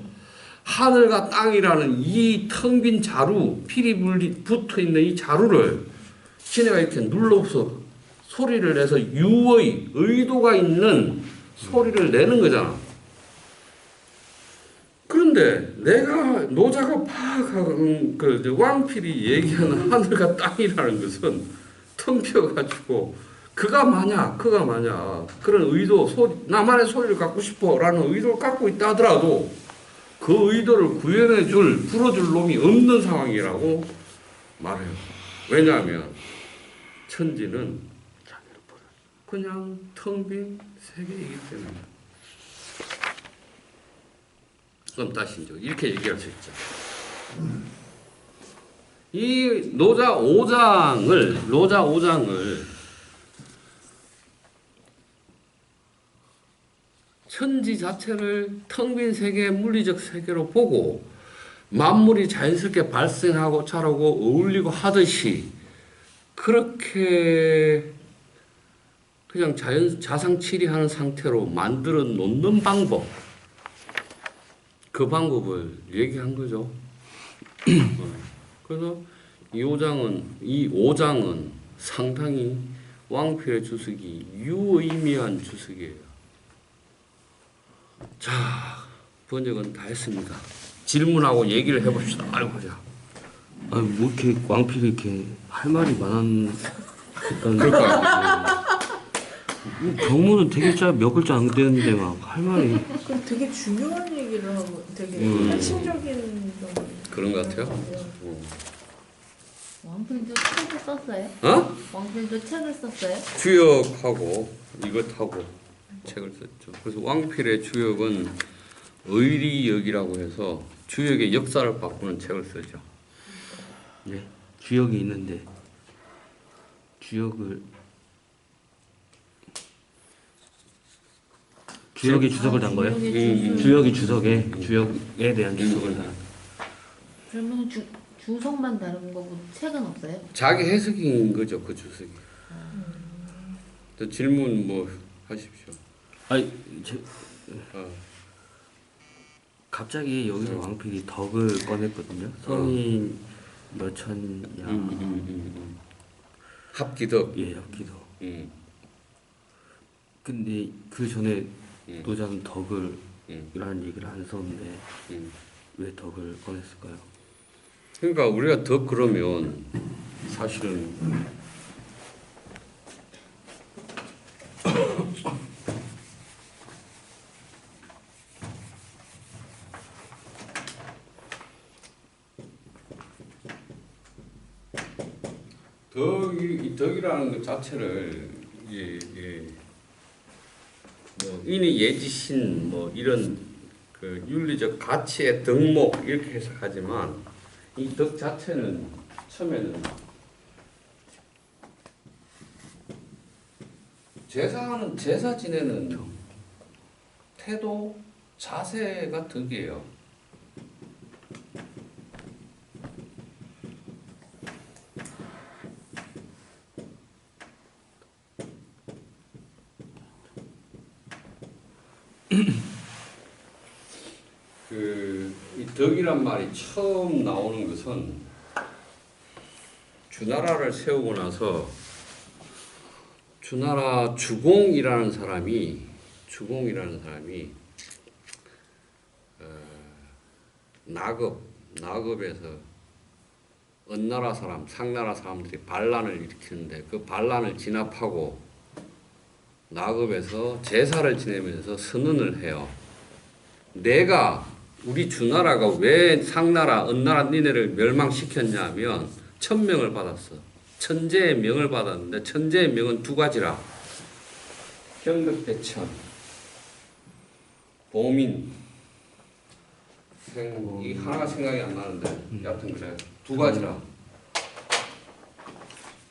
하늘과 땅이라는 이 텅 빈 자루, 필이 붙어 있는 이 자루를 지네가 이렇게 눌러서 소리를 내서 유의 의도가 있는 소리를 내는 거잖아. 그런데 내가 노자가 파악하는 그 왕필이 얘기하는 하늘과 땅이라는 것은 텅벼가지고 그가 만약 그런 의도 나만의 소리를 갖고 싶어라는 의도를 갖고 있다 하더라도 그 의도를 풀어줄 놈이 없는 상황이라고 말해요. 왜냐하면 천지는 그냥 텅 빈 세계이기 때문에. 그럼 다시 이제 이렇게 얘기할 수 있죠. 이 노자 5장을 천지 자체를 텅 빈 세계, 물리적 세계로 보고 만물이 자연스럽게 발생하고 자라고 어울리고 하듯이 그렇게 그냥 자상치리하는 상태로 만들어 놓는 방법, 그 방법을 얘기한 거죠. 그래서 이 5장은 상당히 왕필의 주석이 유의미한 주석이에요. 자, 번역은 다 했습니다. 질문하고 얘기를 해봅시다. 아이고, 자. 아니 뭐 이렇게 왕필이 이렇게 할 말이 많았던 그러니까. 경문은 되게 몇 글자 안 되는데 막 할 말이 그 되게 중요한 얘기를 하고 되게 핵심적인 그런 것 같아요. 왕필도 책을 썼어요? 어? 왕필도 책을 썼어요? 주역하고 이것하고 책을 썼죠. 그래서 왕필의 주역은 의리역이라고 해서 주역의 역사를 바꾸는 책을 쓰죠. 예, 주역이 있는데 주역이 주석을 단 거예요? 주역이 주역에 대한 주석을 단. 그러면 주석만 다른 거고 책은 없어요? 자기 해석인 거죠, 그 주석이. 또 질문 뭐 하십시오. 아니 어. 갑자기 여기서 왕필이 덕을 꺼냈거든요. 성인 몇천야. 합기덕. 예, 합기도. 음. 근데 그 전에 음. 노자는 덕을 음. 이라는 얘기를 안 썼는데 음. 왜 덕을 꺼냈을까요? 그러니까 우리가 덕 그러면 사실은 이 덕이라는 것 자체를 뭐 인의 예지신 뭐 이런 그 윤리적 가치의 덕목 이렇게 해석하지만 이 덕 자체는 처음에는 제사 지내는 태도 자세가 덕이에요. 이 덕이란 말이 처음 나오는 것은 주나라를 세우고 나서 주나라 주공이라는 사람이 나급에서 은나라 사람, 상나라 사람들이 반란을 일으키는데 그 반란을 진압하고 나급에서 제사를 지내면서 선언을 해요. 우리 주나라가 왜 상나라, 은나라 니네를 멸망시켰냐면 천명을 받았어. 천재의 명을 받았는데 천재의 명은 두 가지라. 경덕대천, 보민. 이 하나가 생각이 안 나는데 여하튼 그래. 두 가지라.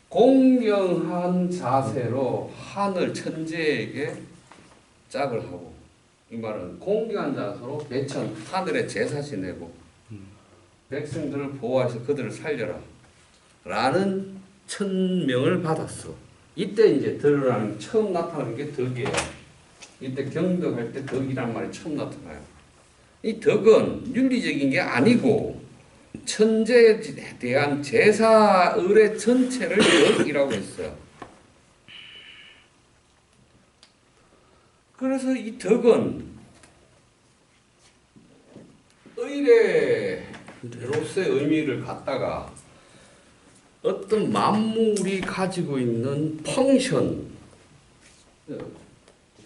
공경한 자세로 하늘 천재에게 짝을 하고, 이 말은 공경한 자세로 대천 하늘에 제사 지내고 백성들을 보호해서 그들을 살려라 라는 천명을 받았어. 이때 이제 덕이라는 처음 나타나는 게 덕이에요. 이때 경덕할 때 덕이란 말이 처음 나타나요. 이 덕은 윤리적인 게 아니고 천재에 대한 제사 의례 전체를 덕이라고 했어요. 그래서 이 덕은 의례로서의 의미를 갖다가 어떤 만물이 가지고 있는 펑션,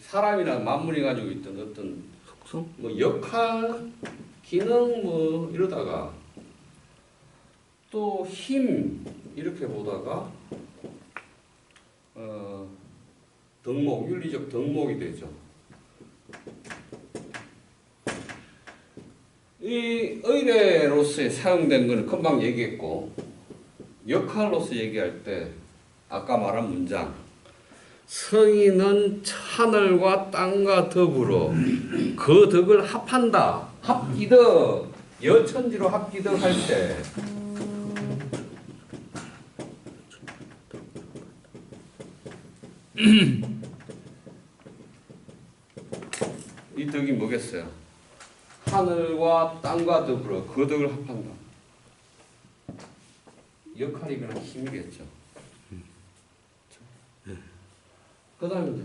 사람이나 만물이 가지고 있던 어떤 속성? 뭐 역할, 기능 뭐 이러다가 또 힘 이렇게 보다가 덕목, 윤리적 덕목이 되죠. 이 의례로서 사용된 것은 금방 얘기했고, 역할로서 얘기할 때 아까 말한 문장, 성인은 하늘과 땅과 더불어 그 덕을 합한다. 합기덕, 여천지로 합기덕 할 때 이 덕이 뭐겠어요? 하늘과 땅과 더불어 그 덕을 합한다. 역할이거나 힘이겠죠. 그 다음에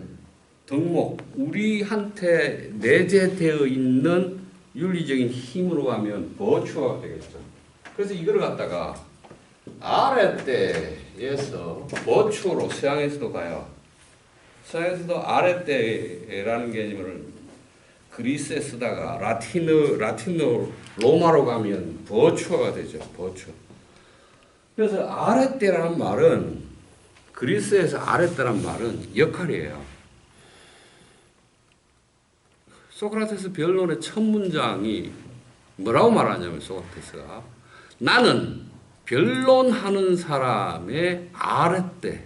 덕목, 우리한테 내재되어 있는 윤리적인 힘으로 가면 버추어가 되겠죠. 그래서 이걸 갖다가 아랫대에서 버추어로 서양에서도 가요. 서양에서도 아랫대라는 개념을 그리스에 쓰다가 라틴어 로마로 가면 버추어가 되죠. 버추어. 그래서 아랫대라는 말은 그리스에서 아랫대란 말은 역할이에요. 소크라테스 변론의 첫 문장이 뭐라고 말하냐면 소크라테스가 나는 변론하는 사람의 아랫대.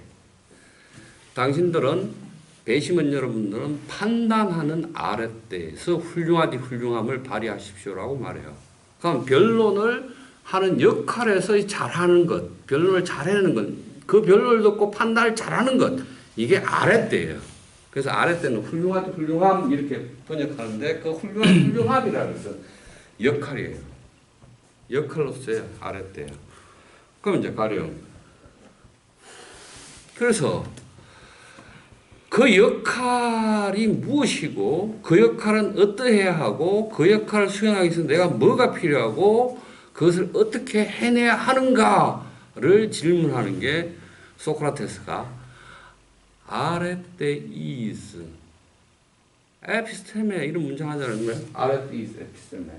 당신들은 배심원 여러분들은 판단하는 아랫대에서 훌륭하디 훌륭함을 발휘하십시오라고 말해요. 그럼 변론을 하는 역할에서 잘하는 것, 변론을 잘하는 것, 그 변론을 듣고 판단을 잘하는 것, 이게 아랫대예요. 그래서 아랫대는 훌륭하디 훌륭함 이렇게 번역하는데 그 훌륭하디 훌륭함이라는 것은 역할이에요. 역할로서의 아랫대예요. 그럼 이제 가령 그래서 그 역할이 무엇이고 그 역할은 어떠해야 하고 그 역할을 수행하기 위해서 내가 뭐가 필요하고 그것을 어떻게 해내야 하는가를 질문하는 게 소크라테스가 아랫대 is 에피스테메 이런 문장 하잖아요. 아랫대 is 에피스테메.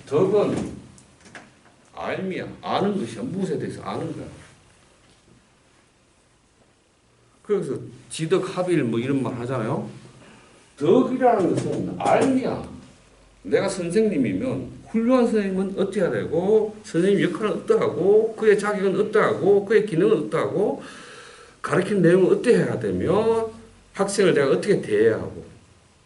덕은 알미야. 아는 것이야. 무엇에 대해서 아는 거야. 그래서 지덕 합일 뭐 이런 말 하잖아요. 덕이라는 것은 알미야. 내가 선생님이면 훌륭한 선생님은 어찌해야 되고 선생님 역할은 어떠하고 그의 자격은 어떠하고 그의 기능은 어떠하고 가르치는 내용은 어떠해야 되며 학생을 내가 어떻게 대해야 하고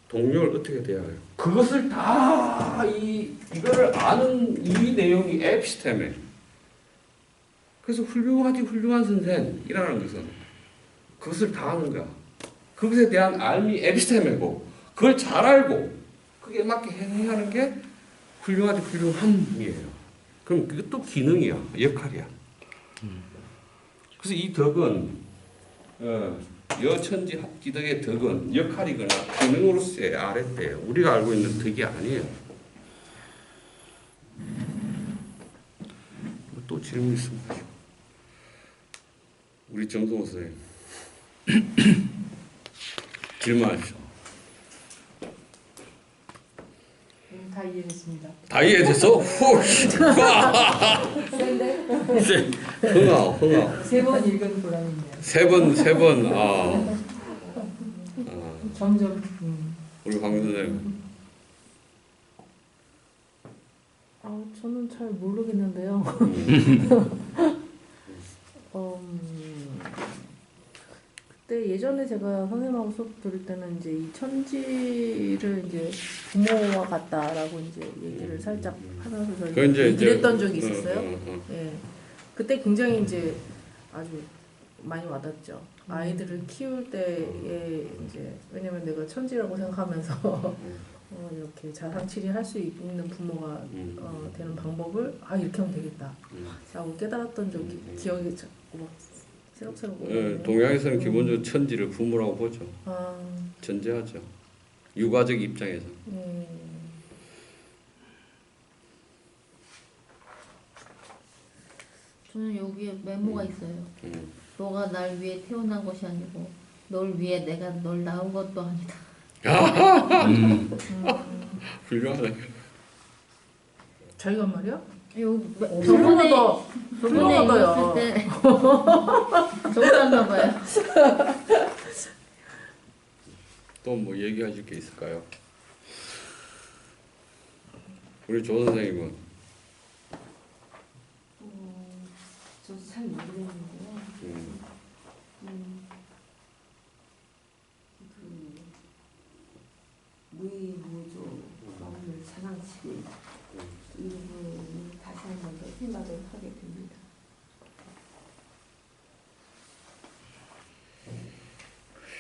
동료를 어떻게 대해야 해요. 그것을 다 이거를 아는 이 내용이 에피스테메. 그래서 훌륭하디 훌륭한 선생이라는 것은 그것을 다 아는 거야. 그것에 대한 알미 에피스테메고 그걸 잘 알고 그게 맞게 행하는 게 훌륭하디 훌륭함이에요. 그럼 그것도 기능이야. 역할이야. 그래서 이 덕은 여천지 합기덕의 덕은 역할이거나 기능으로서의 아랫대예요. 우리가 알고 있는 덕이 아니에요. 또 질문 있으면 하시고. 우리 정성호 선생님. 질문하시죠. 다 이해했습니다. 다 이해돼서 후시 센데? 흥아. 세 번 읽은 보람이 있네요. 세 번 점점. 우리 강 선생님. 저는 잘 모르겠는데요. 그때 예전에 제가 선생님하고 수업 들을 때는 이제 이 천지를 이제 부모와 같다라고 이제 얘기를 살짝 하면서 저희 얘기를 했던 적이 있었어요. 예. 그때 굉장히 이제 아주 많이 와닿죠. 아이들을 키울 때에 이제 왜냐면 내가 천지라고 생각하면서 이렇게 자상치리 할 수 있는 부모가 되는 방법을 이렇게 하면 되겠다 라고 깨달았던 적이 기억이 자꾸 막 새록새록 오거든요. 동양에서는 기본적으로 천지를 부모라고 보죠. 전제하죠. 육아적 입장에서. 저는 여기에 메모가 있어요. 너가 날 위해 태어난 것이 아니고 널 위해 내가 널 낳은 것도 아니다. 훌륭하네. 자기가 말이야? 여기 저번에 저번에 있을 때 저번에 봐요. 또 뭐 얘기하실 게 있을까요? 우리 조 선생님은 저도 잘 모르겠는데요. 무의무조 마음을 자랑치기 이 부분이 다시 한 번 더 생각을 하게 됩니다.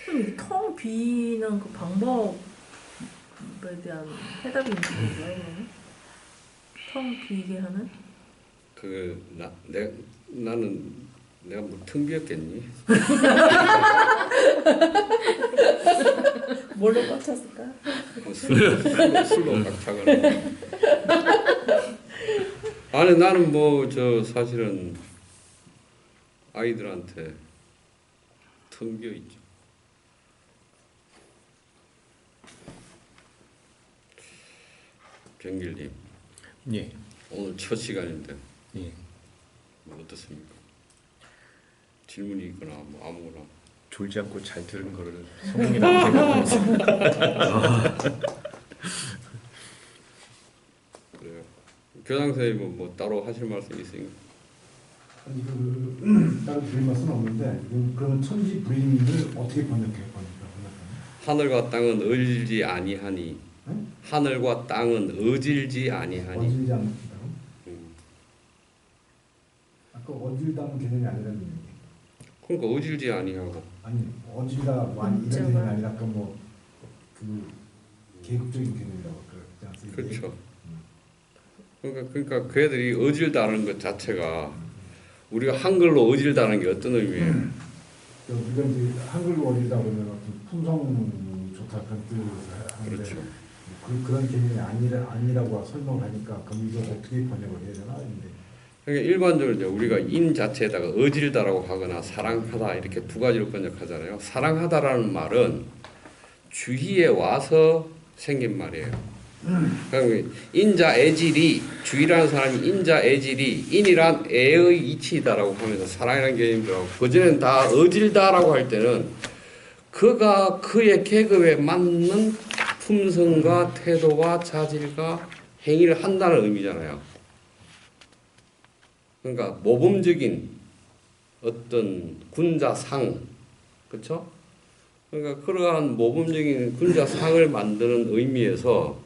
이 텅 비는 그 방법에 대한 해답이 있는 건가요? 그러면? 텅 비게 하는? 나는 내가 뭐 텅비었겠니? 뭘로 꽉 찼을까? 술로 꽉 차거나. 아니 나는 뭐 저 사실은 아이들한테 텅 비어 있죠. 병길님 예. 오늘 첫 시간인데 예. 뭐 어떻습니까? 질문이 있거나 뭐 아무거나. 졸지 않고 잘 들은 거를 성공이라고 생각합니다. 그래요. 교장 선생님은 뭐 따로 하실 말씀 있으니까. 아니 따로 드릴 말씀은 없는데 그러면 천지 부인을 어떻게 번역해요? 하늘과 땅은 어질지 아니하니 네? 하늘과 땅은 어질지 아니하니. 어질지 않는다고? 아까 어질다는 개념이 아니라는 얘기. 그러니까 어질지 아니하고. 아니 어질다 뭐 아니 이런 개념이 아니라 아까 뭐그 계급적인 개념이라고 그러지 않습니까? 그렇죠. 그러니까 그 애들이 어질다는 것 자체가 우리가 한글로 어질다는 게 어떤 의미예요? 우리가 이제 한글로 어질다 그러면 어떤 품성 좋다 그런 뜻을 하는데 그렇죠. 그런 개념이 아니라고 설명을 하니까 그럼 이거 어떻게 번역을 해야 되나 근데 그러니까 일반적으로 이제 우리가 인 자체에다가 어질다라고 하거나 사랑하다 이렇게 두 가지로 번역하잖아요. 사랑하다라는 말은 주희에 와서 생긴 말이에요. 그러니까 인자 애질이 주희라는 사람이 인자 애질이 인이란 애의 이치이다라고 하면서 사랑이라는 개념이 들어가고 그전에는 다 어질다라고 할 때는 그가 그의 계급에 맞는 품성과 태도와 자질과 행위를 한다는 의미잖아요. 그러니까 모범적인 어떤 군자상, 그렇죠? 그러니까 그러한 모범적인 군자상을 만드는 의미에서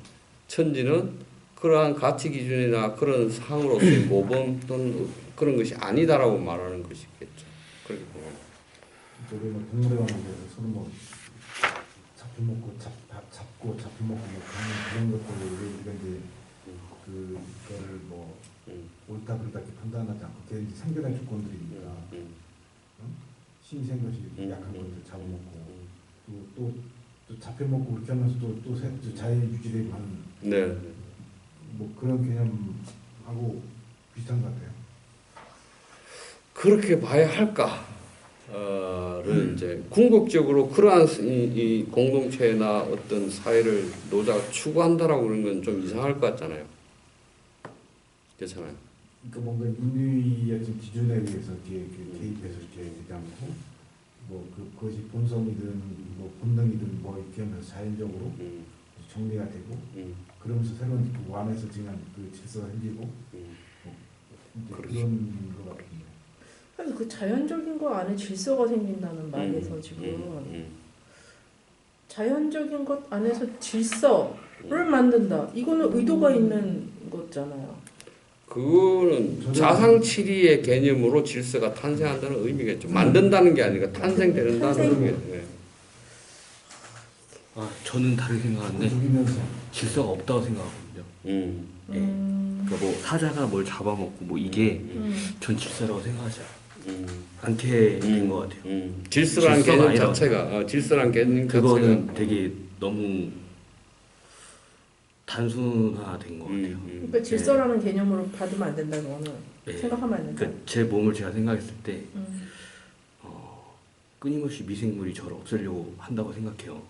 천지는 그러한 가치 기준이나 그런 상으로서의 모범 또는 그런 것이 아니다라고 말하는 것이겠죠. 그렇게 보면. 저기 뭐 동물에 가는데 서로 뭐 잡혀먹고 잡고 잡혀먹고 뭐 그런 것들을 우리가 이제 그거를 뭐 옳다 그르다 이렇게 판단하지 않고 그게 이제 생존의 조건들이니까 신생 것이 약한 것들 잡아먹고 또 잡혀먹고 그렇게 하면서 또 자연 유지되고 하는 네. 뭐 그런 개념하고 비슷한 것 같아요. 그렇게 봐야 할까를 이제 궁극적으로 그러한 이 공동체나 어떤 사회를 노자가 추구한다라고 그런 건 좀 이상할 것 같잖아요. 그렇잖아요. 그러니까 뭔가 인류의 어떤 기준에 의해서 개입해서 이렇게 얘기하고 뭐 그것이 본성이든 뭐 본능이든 뭐 이렇게 하면서 자연적으로 정리가 되고 그러면서 새로운 그 완에서 지금 그 질서가 생기고 이제 그렇죠. 그런 것 같은데. 아니 그 자연적인 거 안에 질서가 생긴다는 말에서 지금 자연적인 것 안에서 질서를 만든다. 이거는 의도가 있는 거잖아요. 그거는 자상치리의 개념으로 질서가 탄생한다는 의미겠죠. 만든다는 게 아니라 탄생되는다는 의미겠죠. 네. 아, 저는 다르게 생각하는데 죽이면서 질서가 없다고 생각하거든요. 예. 그러니까 뭐 사자가 뭘 잡아먹고 뭐 이게 전 질서라고 생각하지 않게 된 것 같아요. 질서라는 질서가 개념 아니라 자체가 질서라는 개념 그거는 자체가 되게 너무 단순화된 것 같아요. 그러니까 질서라는 개념으로 받으면 안 된다. 그거는 네. 생각하면 안 된다. 그러니까 제 몸을 제가 생각했을 때 음. 끊임없이 미생물이 저를 없애려고 한다고 생각해요.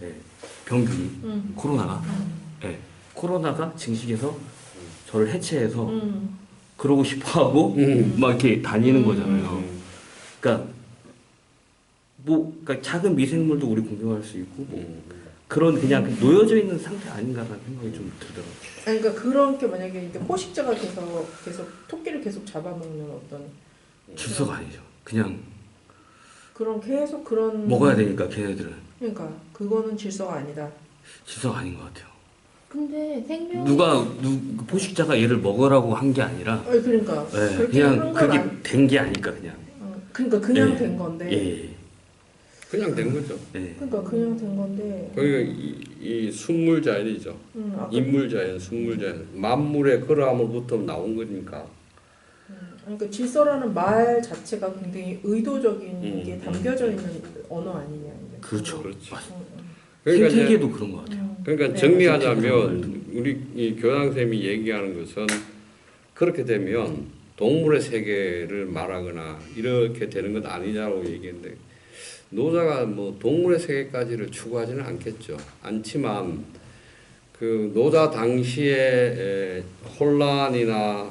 네. 병균이 코로나가 네. 코로나가 증식해서 저를 해체해서 그러고 싶어하고 막 이렇게 다니는 거잖아요. 그러니까 그러니까 작은 미생물도 우리 공경할 수 있고 그런 그냥 놓여져 있는 상태 아닌가라는 생각이 좀 들더라고요. 아니, 그러니까 그렇게 만약에 이렇게 포식자가 계속 토끼를 계속 잡아먹는 어떤 질서가 아니죠. 그냥 그런 계속 그런 먹어야 되니까 걔네들은 그러니까 그거는 질서가 아니다. 질서가 아닌 것 같아요. 근데 생명 포식자가 얘를 먹으라고 한 게 아니라 아니, 그러니까 네, 그렇게 그냥 한 건 그게 된 게 아닐까 그냥. 그러니까 그냥 예. 된 건데. 예. 그냥 된 거죠. 예. 그러니까 그냥 된 건데. 그러니까 이 순물자연이죠. 아까 인물자연, 순물자연. 만물의 그러함으로부터 나온 거니까. 그러니까 질서라는 말 자체가 굉장히 의도적인 게 담겨져 있는 언어 아니냐. 이제. 그렇죠. 그렇지. 어. 그러니까 이제 생태계도 그런 것 같아요. 그러니까 네, 정리하자면 우리 이 교장선생님이 얘기하는 것은 그렇게 되면 동물의 세계를 말하거나 이렇게 되는 것 아니냐고 얘기했는데 노자가 뭐 동물의 세계까지를 추구하지는 않겠죠. 않지만 그 노자 당시의 혼란이나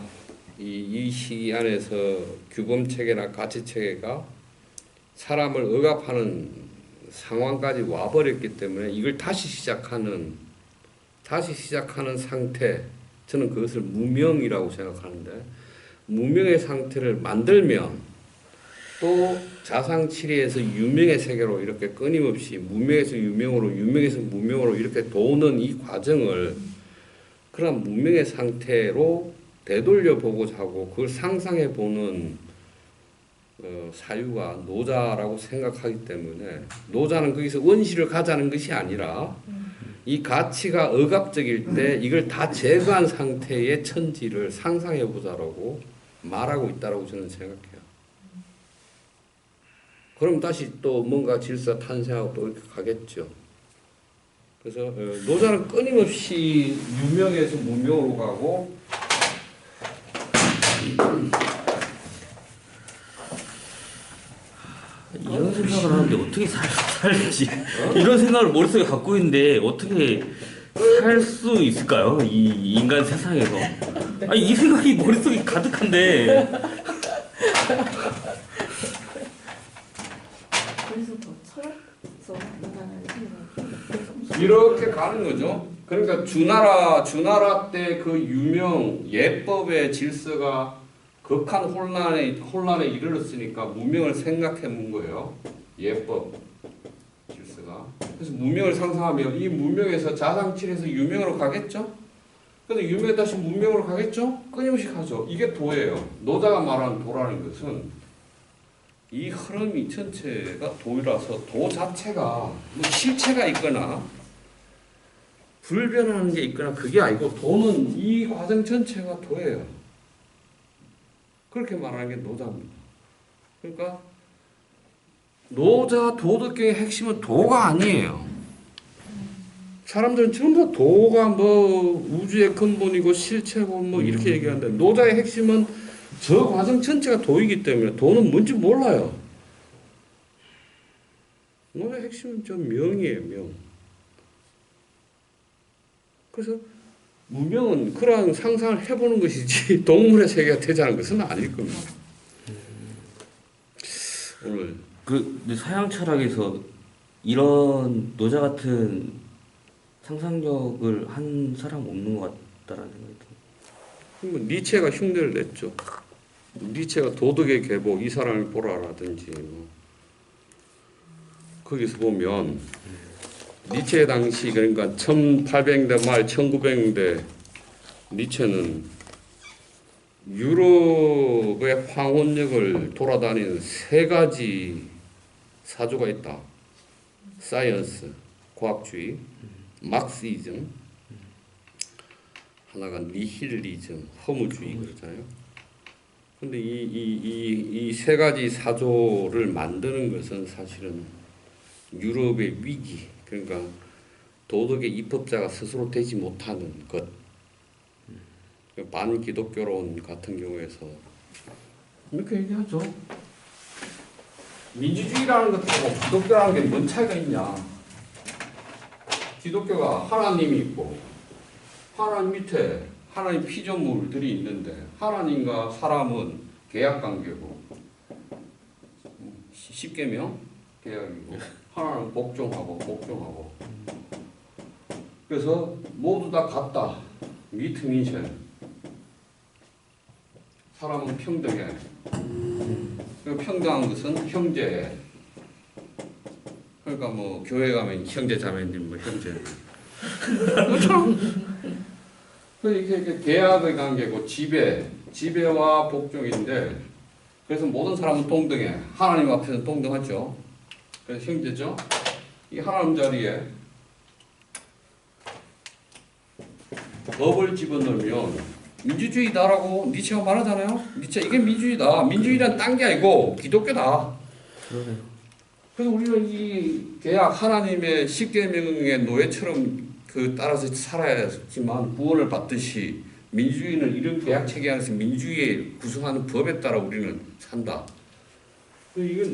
이 시기 안에서 규범 체계나 가치 체계가 사람을 억압하는 상황까지 와버렸기 때문에 이걸 다시 시작하는 상태, 저는 그것을 무명이라고 생각하는데 무명의 상태를 만들면 또 자상치리에서 유명의 세계로 이렇게 끊임없이 무명에서 유명으로 유명에서 무명으로 이렇게 도는 이 과정을 그런 무명의 상태로 되돌려 보고자 하고 그걸 상상해 보는 사유가 노자라고 생각하기 때문에 노자는 거기서 원시를 가자는 것이 아니라 이 가치가 억압적일 때 이걸 다 제거한 상태의 천지를 상상해 보자라고 말하고 있다라고 저는 생각해요. 그럼 다시 또 뭔가 질서 탄생하고 또 이렇게 가겠죠. 그래서 노자는 끊임없이 유명에서 무명으로 가고 이런 생각을 하는데 어떻게 살지? 이런 생각을 머릿속에 갖고 있는데 어떻게 살 수 있을까요? 이 인간 세상에서. 아니 이 생각이 머릿속에 가득한데 그래서 더 철학적 인간을 생각. 이렇게 가는 거죠. 그러니까 주나라 때 그 유명 예법의 질서가 극한 혼란에 이르렀으니까 무명을 생각해 본 거예요. 예법 질서가. 그래서 무명을 상상하면 이 무명에서 자상칠에서 유명으로 가겠죠. 그래서 유명에 다시 무명으로 가겠죠. 끊임없이 가죠. 이게 도예요. 노자가 말하는 도라는 것은 이 흐름이 전체가 도라서 도 자체가 뭐 실체가 있거나 불변하는 게 있거나 그게 아니고 도는 이 과정 전체가 도예요. 그렇게 말하는 게 노자입니다. 그러니까 노자 도덕경의 핵심은 도가 아니에요. 사람들은 전부 다 도가 뭐 우주의 근본이고 실체고 뭐 이렇게 얘기하는데 노자의 핵심은 저 과정 전체가 도이기 때문에 도는 뭔지 몰라요. 노자의 핵심은 저 명이에요, 명. 그래서 무명은 그러한 상상을 해보는 것이지 동물의 세계가 되자는 것은 아닐 겁니다. 오늘 근데 서양 철학에서 이런 노자 같은 상상력을 한 사람 없는 것 같다라는 생각이 들어요. 뭐 니체가 흉내를 냈죠. 니체가 도덕의 계복 이 사람을 보라라든지 뭐. 거기서 보면 니체 당시 그러니까 1800년대 말 1900년대 니체는 유럽의 황혼역을 돌아다니는 세 가지 사조가 있다. 사이언스, 과학주의, 막시즘, 하나가 니힐리즘, 허무주의 그렇잖아요. 근데 이 세 가지 사조를 만드는 것은 사실은 유럽의 위기, 그러니까 도덕의 입법자가 스스로 되지 못하는 것. 반기독교론 같은 경우에서 이렇게 얘기하죠. 민주주의라는 것하고 기독교라는 게 뭔 차이가 있냐. 기독교가 하나님이 있고 하나님 밑에 하나님 피조물들이 있는데 하나님과 사람은 계약 관계고 십계명 계약이고 하나는 복종하고 그래서 모두 다 같다. 미트민션 사람은 평등해. 그 평등한 것은 형제. 그러니까 뭐 교회 가면 형제 자매님 뭐 형제. 그렇죠? 이게 계약의 관계고 지배와 복종인데 그래서 모든 사람은 동등해. 하나님 앞에서는 동등하죠. 그래서 형제죠. 이 하나님 자리에 법을 집어넣으면 민주주의다라고 니체가 말하잖아요. 니체 이게 민주주의다. 민주주의란 딴 게 아니고 기독교다. 그러네요. 그래서 우리는 이 계약 하나님의 십계명의 노예처럼 따라서 살아야지만 구원을 받듯이 민주주의는 이런 계약 체계 안에서 민주주의에 구성하는 법에 따라 우리는 산다. 이건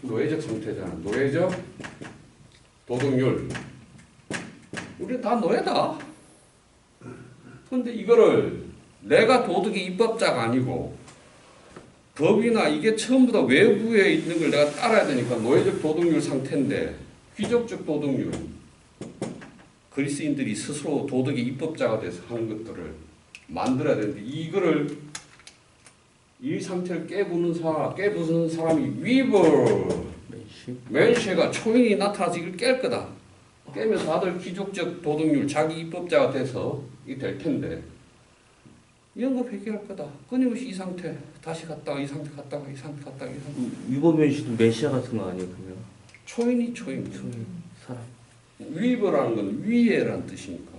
노예적 상태잖아. 노예적 도덕률. 우리 다 노예다. 그런데 이거를 내가 도덕의 입법자가 아니고 법이나 이게 전부 다 외부에 있는 걸 내가 따라야 되니까 노예적 도덕률 상태인데 귀족적 도덕률. 그리스인들이 스스로 도덕의 입법자가 돼서 하는 것들을 만들어야 되는데 이거를 이 상태를 깨부수는 사람이 위버 맨쉐가 초인이 나타나서 이걸 깰 거다. 깨면서 다들 귀족적 도덕률 자기 입법자가 돼서 이게 될 텐데 이런 거 해결할 거다. 끊임없이 이 상태 다시 갔다가 이 상태 갔다가 이 상태 갔다가 이 상태. 위법면 씨도 메시아 같은 거 아니에요 그러면? 초인 사람. 위버라는 건 위에라는 뜻이니까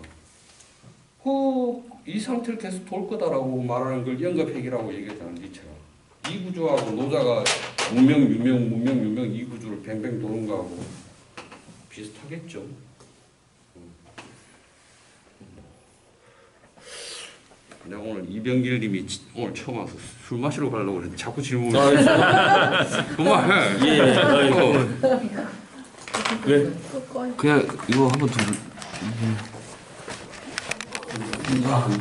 이 상태를 계속 돌 거다라고 말하는 걸 연겁핵이라고 얘기하잖아. 니체가 이 구조하고 노자가 문명 이 구조를 뱅뱅 도는 거하고 비슷하겠죠. 내가 오늘 이병길 님이 오늘 처음 와서 술 마시러 가려고 그랬는데 자꾸 질문을 그만해. 예. 왜? 끝까지. 그냥 이거 한번 더. 이거 안